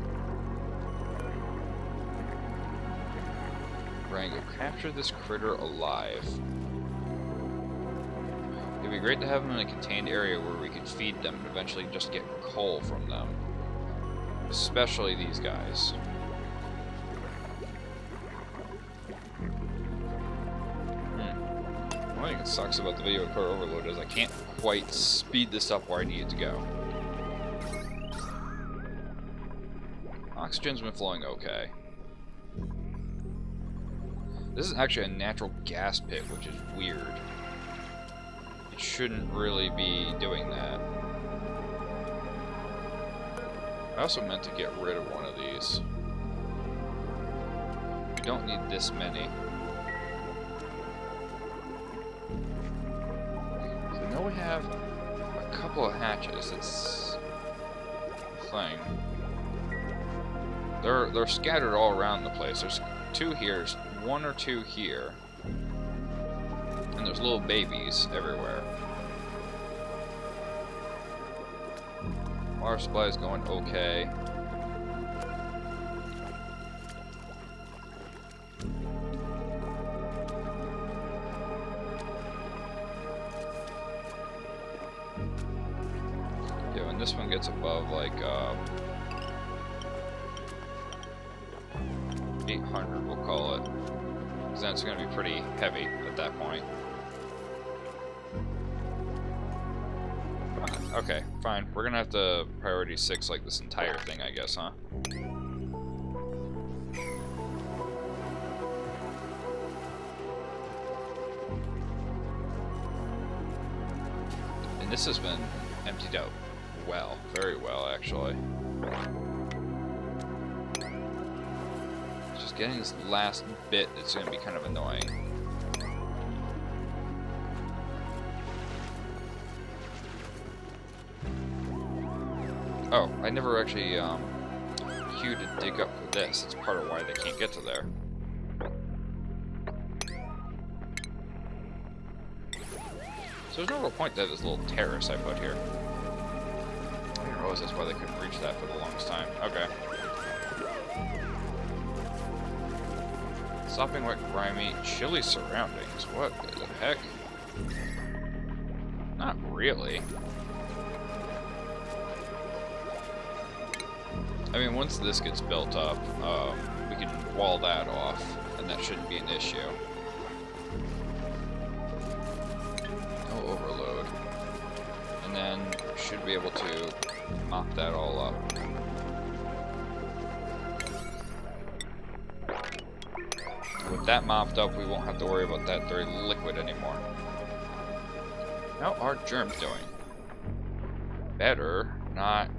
Wrangle. Capture this critter alive. It'd be great to have them in a contained area where we could feed them and eventually just get coal from them. Especially these guys. One thing that sucks about the video core overload is I can't quite speed this up where I need it to go. Oxygen's been flowing okay. This is actually a natural gas pit, which is weird. It shouldn't really be doing that. I also meant to get rid of one of these. We don't need this many. So now we have a couple of hatches. It's a thing. They're scattered all around the place. There's 2 here, there's 1 or 2 here. And there's little babies everywhere. Water supply is going okay. Yeah, when this one gets above like 800, we'll call it. Because then it's going to be pretty heavy at that point. Okay, fine. We're going to have to priority 6 like this entire thing, I guess, huh? And this has been emptied out well. Very well, actually. Getting this last bit that's going to be kind of annoying. Oh, I never actually queued to dig up for this. It's part of why they can't get to there. So there's no real point to have this little terrace I put here. I didn't realize that's why they couldn't reach that for the longest time. Okay. Stopping wet, grimy, chilly surroundings. What the heck? Not really. I mean, once this gets built up, we can wall that off, and that shouldn't be an issue. No overload. And then should be able to mop that all up. With that mopped up, we won't have to worry about that dirty liquid anymore. How are germs doing? Better, not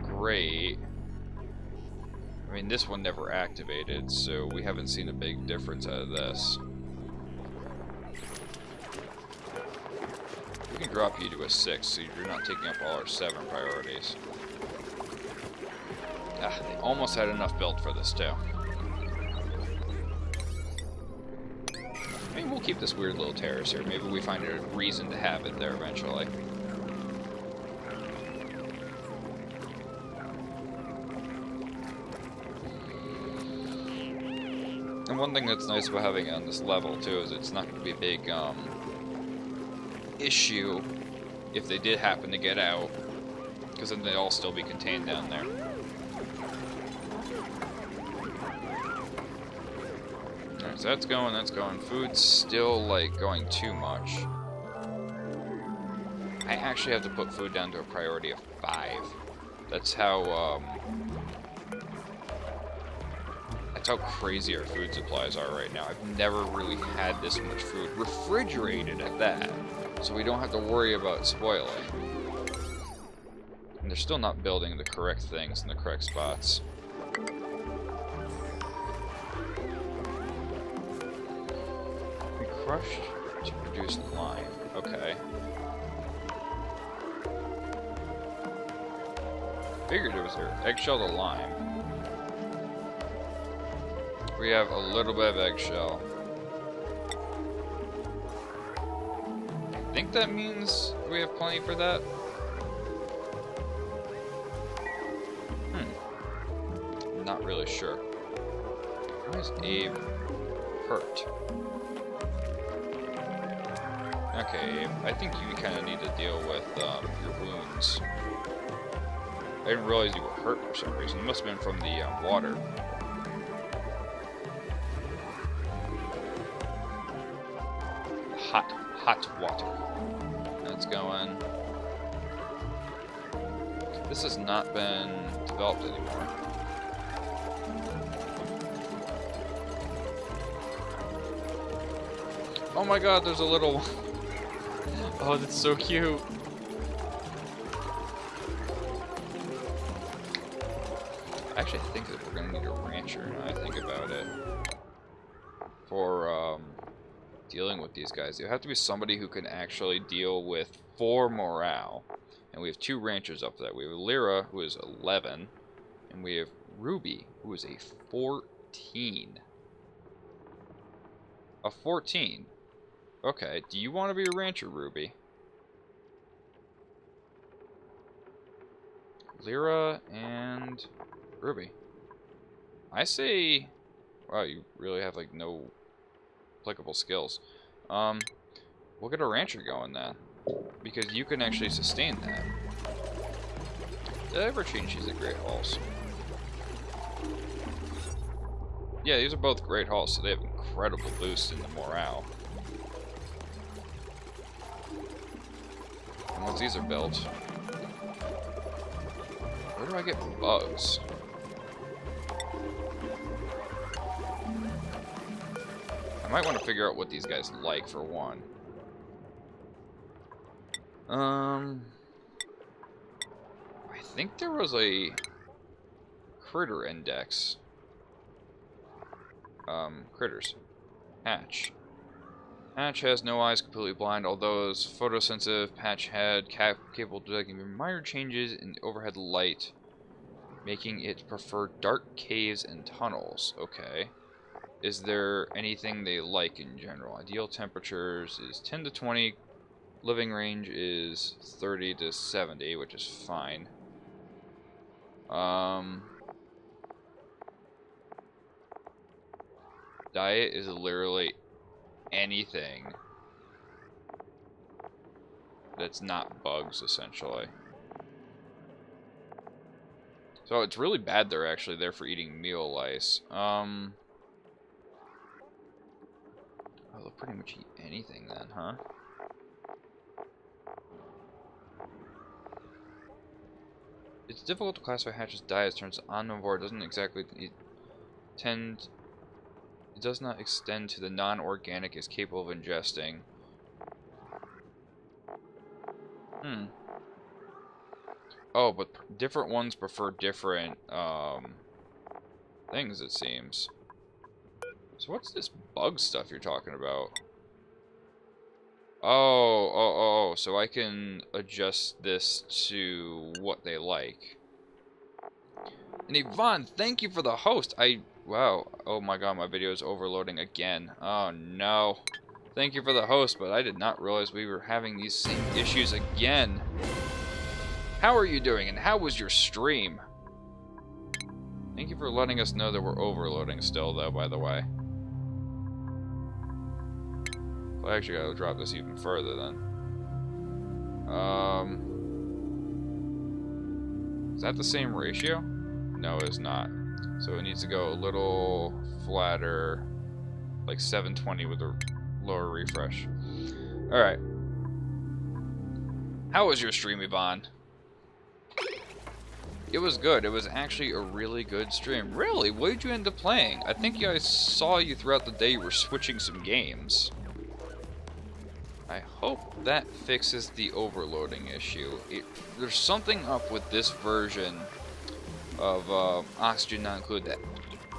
great. I mean, this one never activated, so we haven't seen a big difference out of this. We can drop you to a 6, so you're not taking up all our 7 priorities. Ah, they almost had enough built for this, too. Maybe we'll keep this weird little terrace here. Maybe we find a reason to have it there eventually. And one thing that's nice about having it on this level, too, is it's not going to be a big issue if they did happen to get out, because then they'll all still be contained down there. Alright, so that's going. Food's still, like, going too much. I actually have to put food down to a priority of 5. That's how crazy our food supplies are right now. I've never really had this much food refrigerated at that, so we don't have to worry about spoiling. And they're still not building the correct things in the correct spots. We crushed to produce lime. Okay. Figured it was here. Eggshell to lime. We have a little bit of eggshell. I think that means we have plenty for that. Not really sure. Why is Abe hurt? Okay, Abe, I think you kind of need to deal with your wounds. I didn't realize you were hurt for some reason. It must have been from the water. Hot water. That's going. This has not been developed anymore. Oh my god, there's a little... Oh, that's so cute. Actually, I think that we're gonna need a rancher now I think about it. For, dealing with these guys. You have to be somebody who can actually deal with 4 morale. And we have 2 ranchers up there. We have Lyra, who is 11. And we have Ruby, who is a 14. A 14? Okay, do you want to be a rancher, Ruby? Lyra and Ruby. I say... Wow, you really have, like, no applicable skills. We'll get a rancher going then. Because you can actually sustain that. Did I ever change these at Great Halls? Yeah, these are both Great Halls, so they have incredible boost in the morale. And once these are built... Where do I get bugs? I might want to figure out what these guys like, for one. I think there was a critter index. Critters. Hatch. Hatch has no eyes, completely blind, although is photosensitive. Patch head, capable of detecting minor changes in the overhead light, making it prefer dark caves and tunnels. Okay. Is there anything they like in general? Ideal temperatures is 10 to 20. Living range is 30 to 70, which is fine. Diet is literally anything that's not bugs, essentially. So it's really bad they're actually there for eating meal lice. Oh, they'll pretty much eat anything then, huh? It's difficult to classify Hatch's diet as turns omnivore. It doesn't exactly tend... It does not extend to the non-organic is capable of ingesting. Oh, but different ones prefer different things, it seems. So what's this bug stuff you're talking about? Oh, so I can adjust this to what they like. And Yvonne, thank you for the host. Wow. Oh my god, my video is overloading again. Oh no. Thank you for the host, but I did not realize we were having these same issues again. How are you doing, and how was your stream? Thank you for letting us know that we're overloading still, though, by the way. Well, I actually gotta drop this even further, then. Is that the same ratio? No, it's not. So it needs to go a little flatter, like 720 with a lower refresh. Alright. How was your stream, Yvonne? It was good. It was actually a really good stream. Really? What did you end up playing? I think I saw you throughout the day. You were switching some games. I hope that fixes the overloading issue. There's something up with this version of Oxygen Not Included that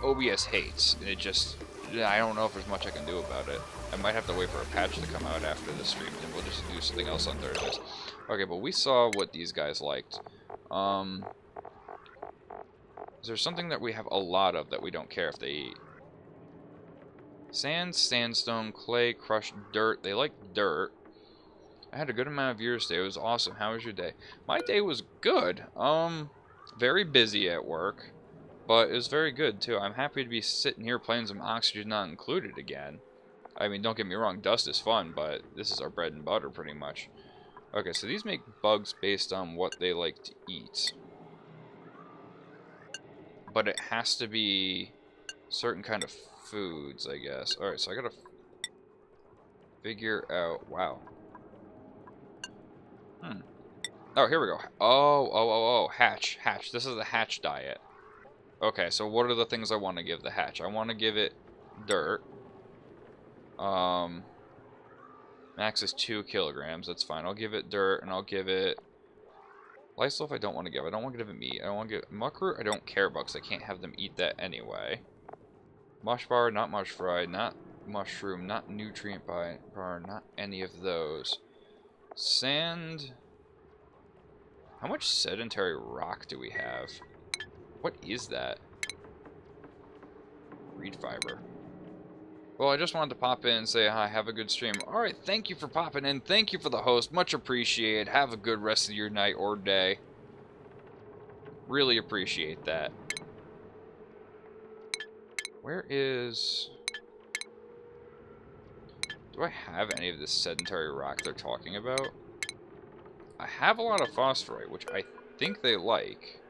OBS hates. And it just, I don't know if there's much I can do about it. I might have to wait for a patch to come out after the stream, and we'll just do something else on Thursdays. Okay, but we saw what these guys liked. Is there something that we have a lot of that we don't care if they eat? Sand, sandstone, clay, crushed dirt. They like dirt. I had a good amount of viewers today. It was awesome. How was your day? My day was good. Very busy at work, but it was very good too. I'm happy to be sitting here playing some Oxygen Not Included again. I mean, don't get me wrong, Dust is fun, but this is our bread and butter pretty much. Okay, so these make bugs based on what they like to eat. But it has to be certain kind of foods, I guess. Alright, so I gotta figure out... Wow. Oh, here we go. Oh, hatch. Hatch. This is the hatch diet. Okay, so what are the things I want to give the hatch? I want to give it dirt. Max is 2 kilograms. That's fine. I'll give it dirt, and I'll give it... Lice loaf I don't want to give. I don't want to give it meat. I don't want to give it... Muckroot I don't care about, because I can't have them eat that anyway. Mush bar, not mush fried, not mushroom, not nutrient bar, not any of those. Sand... How much sedentary rock do we have? What is that? Reed fiber. Well, I just wanted to pop in and say hi, have a good stream. Alright, thank you for popping in. Thank you for the host. Much appreciated. Have a good rest of your night or day. Really appreciate that. Where is... Do I have any of this sedentary rock they're talking about? I have a lot of phosphorite, which I think they like.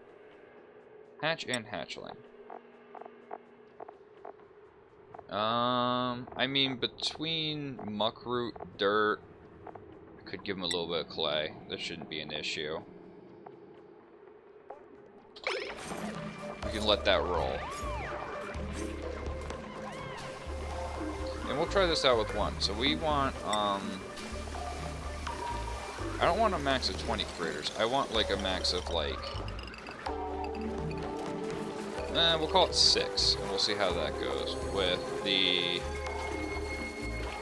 Hatch and hatchling. I mean, between muckroot, dirt, I could give them a little bit of clay. That shouldn't be an issue. We can let that roll. And we'll try this out with one. So we want, I don't want a max of 20 critters. I want, like, a max of, like... we'll call it 6, and we'll see how that goes with the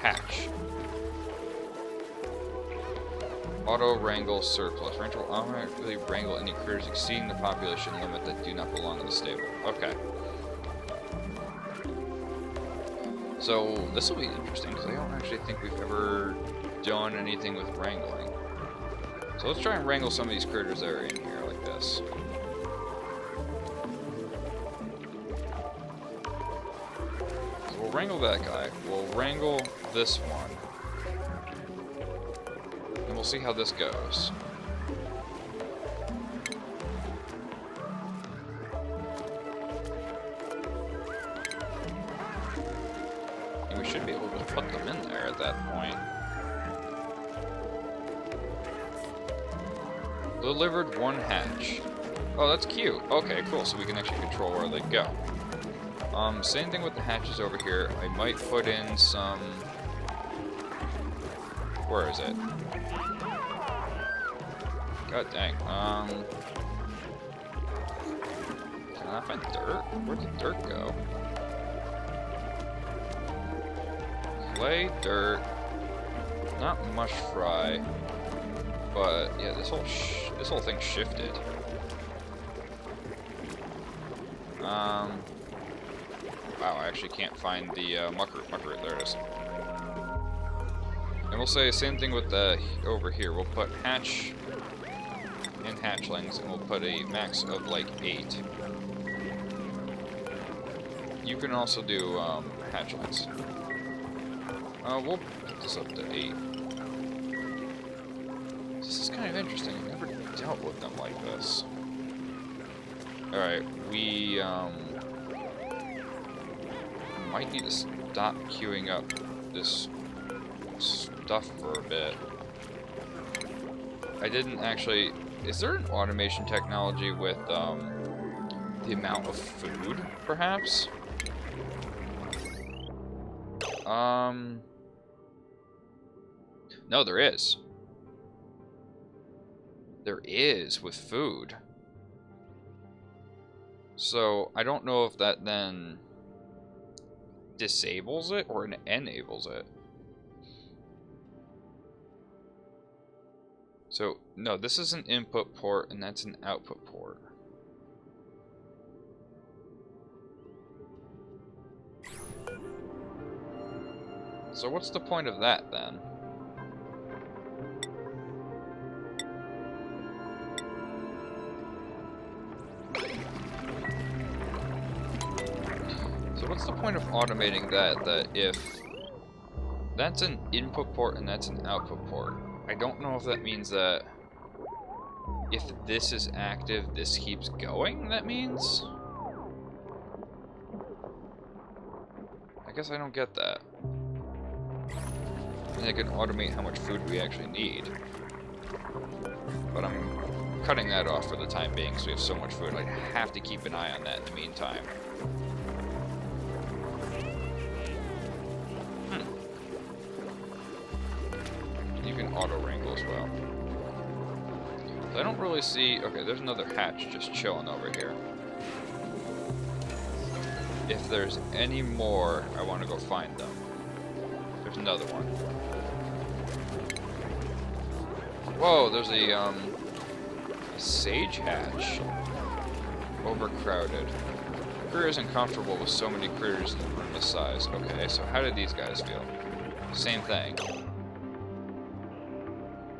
hatch. Auto wrangle surplus. Rancher will automatically wrangle any critters exceeding the population limit that do not belong in the stable. Okay. So this will be interesting because I don't actually think we've ever done anything with wrangling. So let's try and wrangle some of these critters that are in here like this. So we'll wrangle that guy. We'll wrangle this one. And we'll see how this goes. And we should be able to put them in there at that point. Delivered 1 hatch. Oh, that's cute. Okay, cool. So we can actually control where they go. Same thing with the hatches over here. I might put in some... Where is it? God dang. Can I find dirt? Where did dirt go? Clay, dirt. Not mush fry. But yeah, this whole thing shifted. Wow, I actually can't find the muckroot. There it is. And we'll say same thing with the over here. We'll put hatch and hatchlings, and we'll put a max of like 8. You can also do hatchlings. We'll put this up to 8. This is kind of interesting. I've never dealt with them like this. Alright, we might need to stop queuing up this stuff for a bit. I didn't actually... Is there an automation technology with the amount of food, perhaps? No, No, there is. There is with food. So I don't know if that then disables it or enables it. So no, this is an input port and that's an output port. So what's the point of that then? So what's the point of automating that if that's an input port and that's an output port? I don't know if that means that if this is active, this keeps going, that means? I guess I don't get that. And I can automate how much food we actually need. But I'm cutting that off for the time being because we have so much food. I have to keep an eye on that in the meantime. You can auto wrangle as well. So I don't really see... Okay, there's another hatch just chilling over here. If there's any more, I want to go find them. There's another one. Whoa, there's a sage hatch. Overcrowded. Crew isn't comfortable with so many critters in a room this size. Okay, so how did these guys feel? Same thing.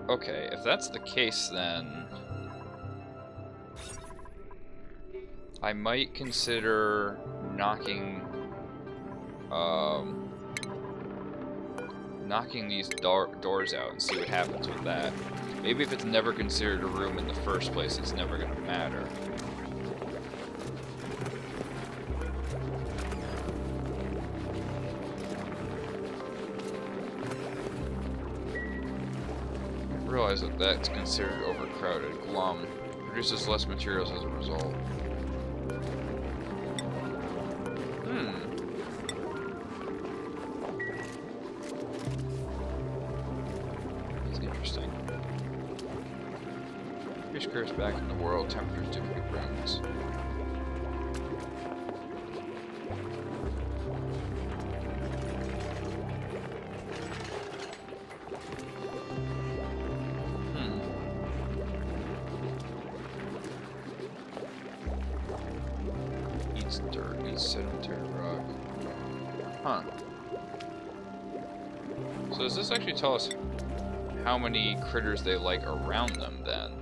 Okay, if that's the case, then I might consider knocking these doors out and see what happens with that. Maybe if it's never considered a room in the first place, it's never going to matter. Realize that that's considered overcrowded. Glum produces less materials as a result. That's interesting. Fish curves back in the world. Temperatures typically brings. So does this actually tell us how many critters they like around them then?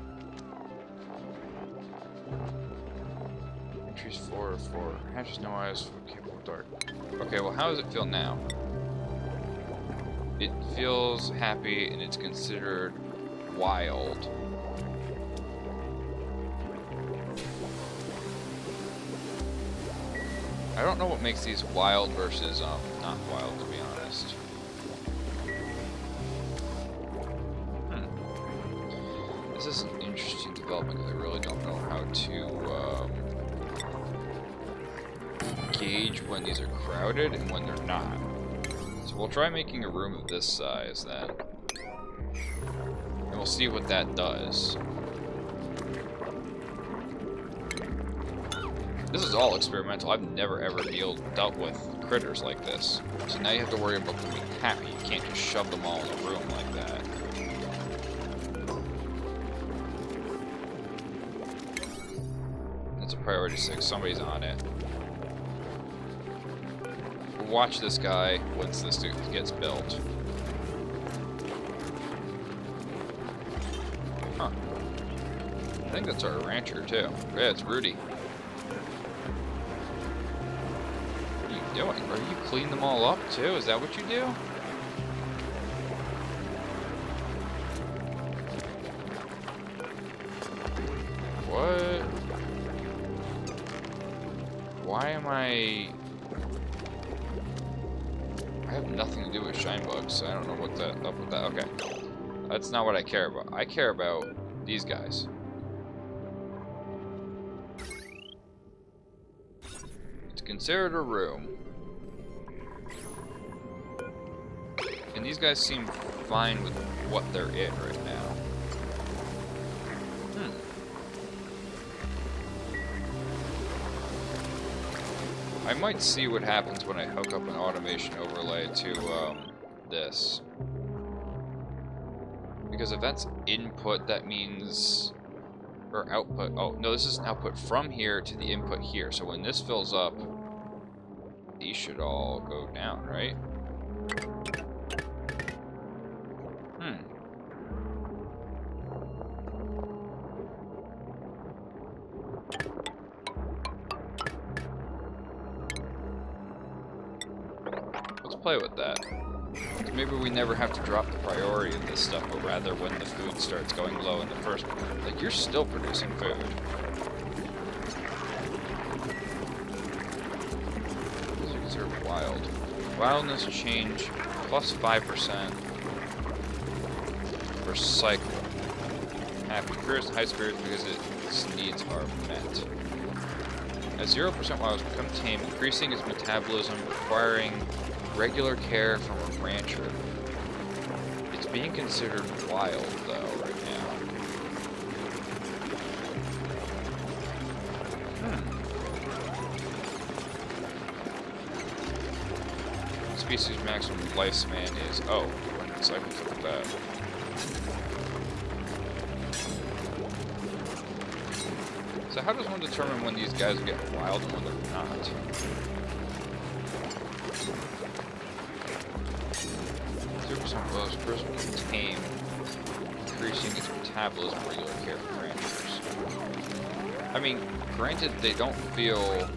Entries 4 or 4. Hatches no eyes, capable of dark. Okay, well how does it feel now? It feels happy and it's considered wild. I don't know what makes these wild versus not wild, to be honest. This is an interesting development because I really don't know how to gauge when these are crowded and when they're not. So we'll try making a room of this size then. And we'll see what that does. This is all experimental. I've never ever dealt with critters like this. So now you have to worry about them being happy. You can't just shove them all in a room like that. That's a priority 6. Somebody's on it. Watch this guy once this gets built. Huh. I think that's our rancher too. Yeah, it's Rudy. Doing? Are you clean them all up too? Is that what you do? What? Why am I have nothing to do with shine bugs, so I don't know what's up with that. Okay. That's not what I care about. I care about these guys. It's considered a room. And these guys seem fine with what they're in right now. I might see what happens when I hook up an automation overlay to this. Because if that's input, that means... or output. Oh, no, this is an output from here to the input here. So when this fills up, these should all go down, right? Let's play with that. Maybe we never have to drop the priority of this stuff, but rather when the food starts going low in the first... Like, you're still producing food. These are considered wild. Wildness change plus 5%. Recycle. Happy. Curious and high spirits because its needs are met. As 0% wilds become tame, increasing its metabolism, requiring regular care from a rancher. It's being considered wild, though, right now. Species maximum lifespan is... Oh, so I can look at that. So how does one determine when these guys get wild and when they're not? 2% blows, person can tame, increasing its metabolism, regular care for ranchers. I mean, granted, they don't feel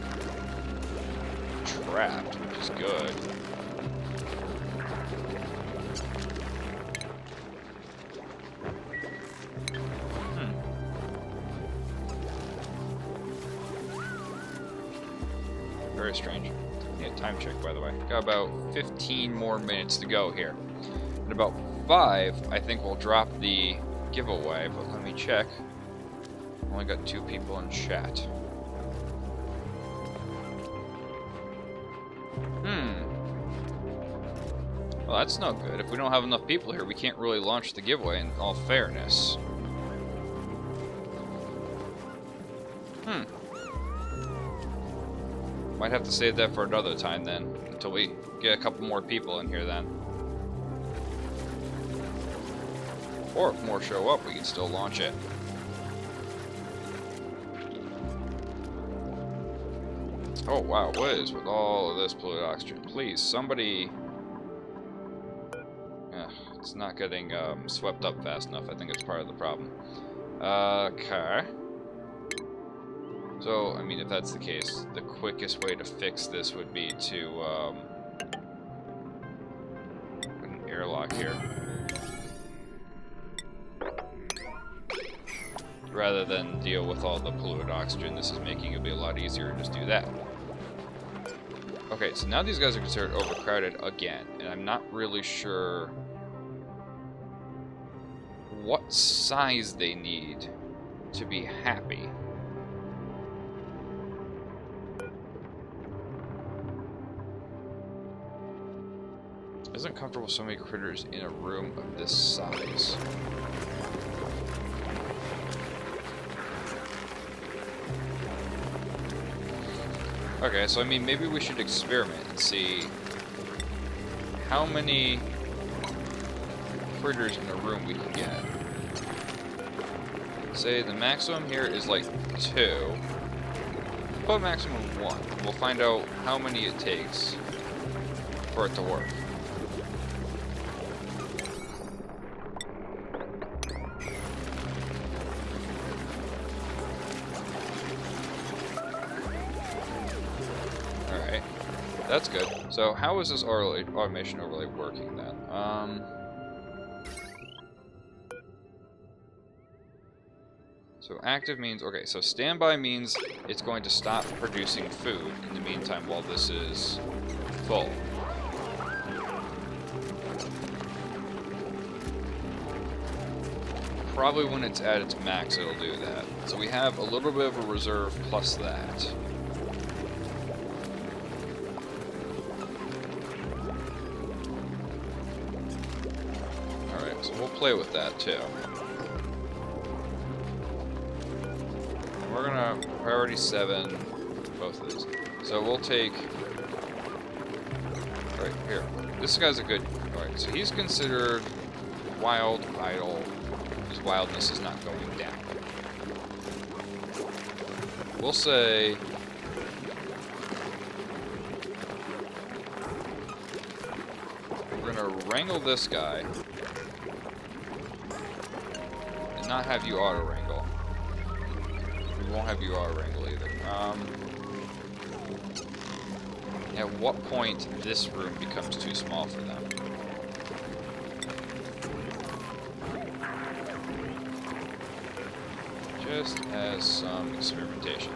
trapped, which is good. Very strange. Yeah, time check, by the way. Got about 15 more minutes to go here. At about 5, I think we'll drop the giveaway, but let me check. Only got 2 people in chat. Well, that's no good. If we don't have enough people here, we can't really launch the giveaway in all fairness. Might have to save that for another time then, until we get a couple more people in here then. Or if more show up, we can still launch it. Oh wow, what is with all of this polluted oxygen? Please, somebody... it's not getting swept up fast enough. I think it's part of the problem. Okay. So, I mean, if that's the case, the quickest way to fix this would be to put an airlock here. Rather than deal with all the polluted oxygen, this is making it be a lot easier to just do that. Okay, so now these guys are considered overcrowded again, and I'm not really sure what size they need to be happy. Isn't comfortable with so many critters in a room of this size. Okay, so I mean, maybe we should experiment and see how many critters in a room we can get. Say the maximum here is like 2. Put maximum 1. We'll find out how many it takes for it to work. Alright, that's good. So how is this automation overlay working then? So active means, okay, so standby means it's going to stop producing food in the meantime while this is full. Probably when it's at its max it'll do that. So we have a little bit of a reserve plus that. play with that too. We're gonna priority 7 both of these. So we'll take right here. This guy's a good. Alright, so he's considered wild, idle. His wildness is not going down. We'll say we're gonna wrangle this guy and not have you auto wrangle. We won't have you auto wrangle either. At what point this room becomes too small for them? Just as some experimentation.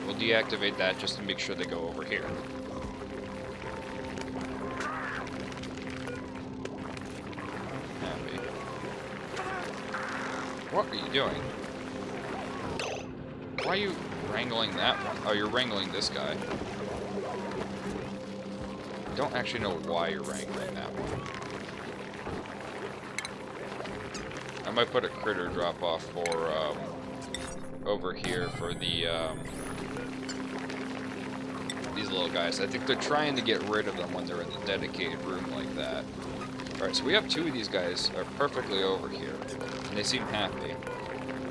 We'll deactivate that just to make sure they go over here. Happy. What are you doing? Why are you wrangling that one? Oh, you're wrangling this guy. I don't actually know why you're wrangling that one. I might put a critter drop off for over here for the these little guys. I think they're trying to get rid of them when they're in the dedicated room like that. Alright, so we have 2 of these guys are perfectly over here, and they seem happy.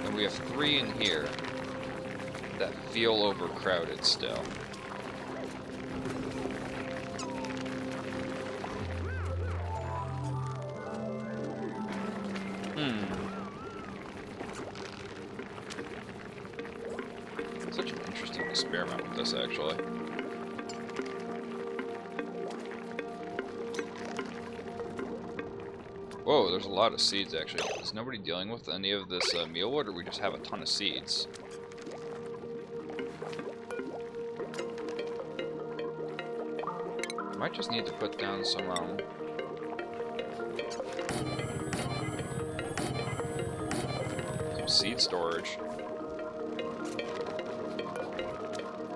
And we have 3 in here that feel overcrowded still. Such an interesting experiment with this, actually. Whoa, there's a lot of seeds, actually. Is nobody dealing with any of this mealwood, or we just have a ton of seeds? Might just need to put down some seed storage.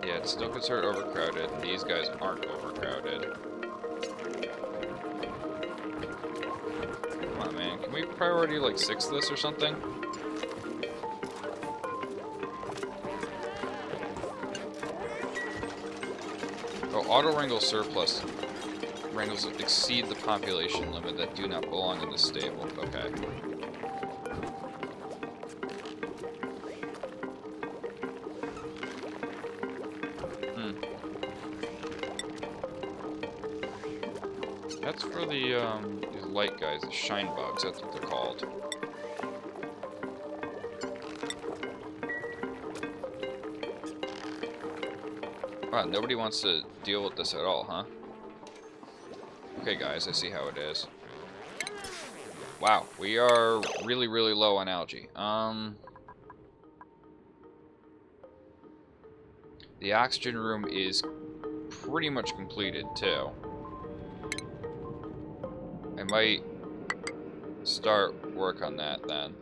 Yeah, it's still considered overcrowded. These guys aren't overcrowded. Come on, man. Can we priority like 6 this or something? Oh, auto wrangle surplus wrangles that exceed the population limit that do not belong in the stable. Okay. That's for the these light guys, the shine bugs. That's what they're called. Wow, nobody wants to deal with this at all, huh? Okay, guys, I see how it is. Wow, we are really, really low on algae. The oxygen room is pretty much completed, too. I might start work on that, then.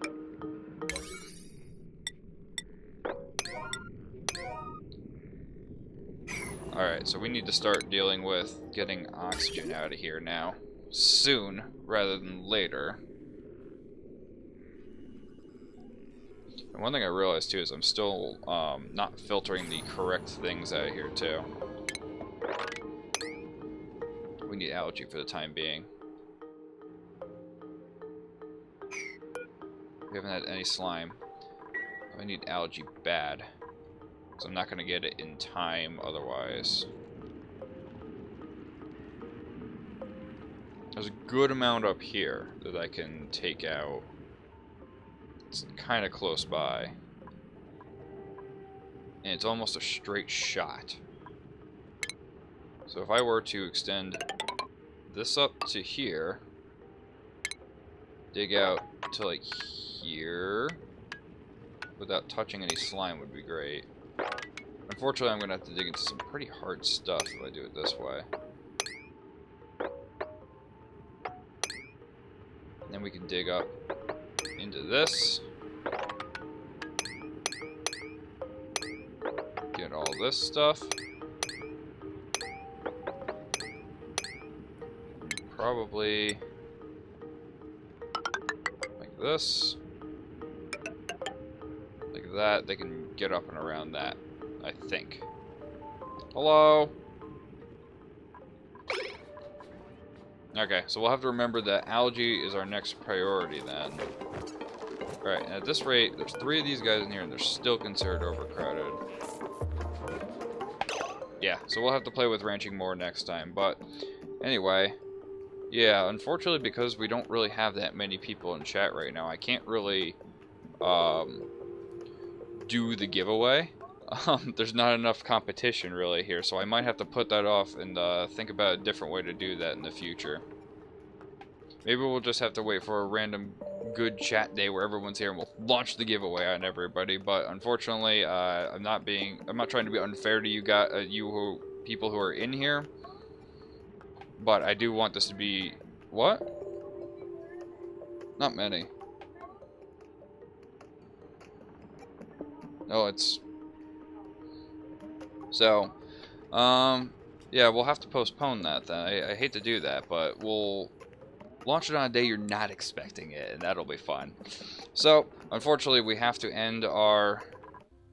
Alright, so we need to start dealing with getting oxygen out of here now. Soon, rather than later. And one thing I realized, too, is I'm still not filtering the correct things out of here, too. We need algae for the time being. We haven't had any slime. I need algae bad. Because I'm not going to get it in time otherwise. There's a good amount up here that I can take out. It's kind of close by. And it's almost a straight shot. So if I were to extend this up to here, dig out to like here, without touching any slime would be great. Unfortunately, I'm going to have to dig into some pretty hard stuff if I do it this way. And then we can dig up into this. Get all this stuff. probably like this. Like that. They can get up and around that, I think. Hello? Okay, so we'll have to remember that algae is our next priority then. Alright, and at this rate, there's 3 of these guys in here and they're still considered overcrowded. Yeah, so we'll have to play with ranching more next time, but anyway, yeah, unfortunately because we don't really have that many people in chat right now, I can't really do the giveaway. There's not enough competition really here, so I might have to put that off and think about a different way to do that in the future. Maybe we'll just have to wait for a random good chat day where everyone's here and we'll launch the giveaway on everybody. But unfortunately, I'm not trying to be unfair to you guys, people who are in here. But I do want this to be what? Not many. Oh, it's so. Yeah, we'll have to postpone that then. I hate to do that, but we'll launch it on a day you're not expecting it, and that'll be fun. So, unfortunately, we have to end our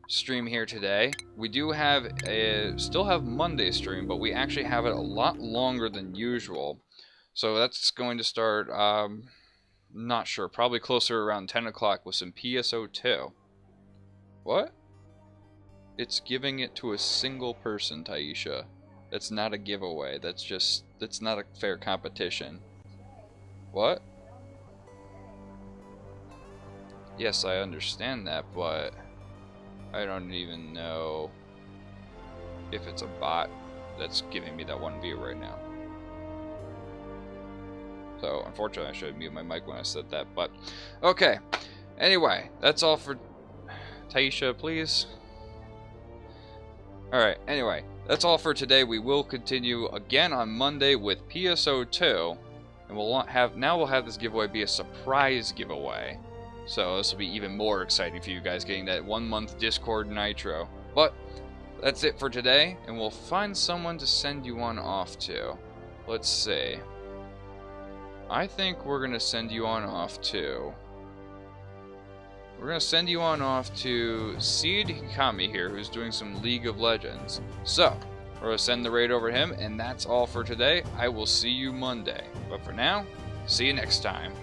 stream here today. We do have still have Monday stream, but we actually have it a lot longer than usual. So that's going to start, not sure, probably closer around 10 o'clock with some PSO2. What? It's giving it to a single person, Taisha. That's not a giveaway. That's not a fair competition. What? Yes, I understand that, but I don't even know if it's a bot that's giving me that one view right now. So, unfortunately, I should have muted my mic when I said that, but okay. Anyway, that's all for Taisha, please. Alright, anyway, that's all for today. We will continue again on Monday with PSO2. And we'll have this giveaway be a surprise giveaway. So this will be even more exciting for you guys, getting that 1-month Discord Nitro. But that's it for today, and we'll find someone to send you on off to. Let's see. I think we're gonna send you on off to. We're gonna send you on off to Seed Hikami here, who's doing some League of Legends. So we're going to send the raid over to him, and that's all for today. I will see you Monday. But for now, see you next time.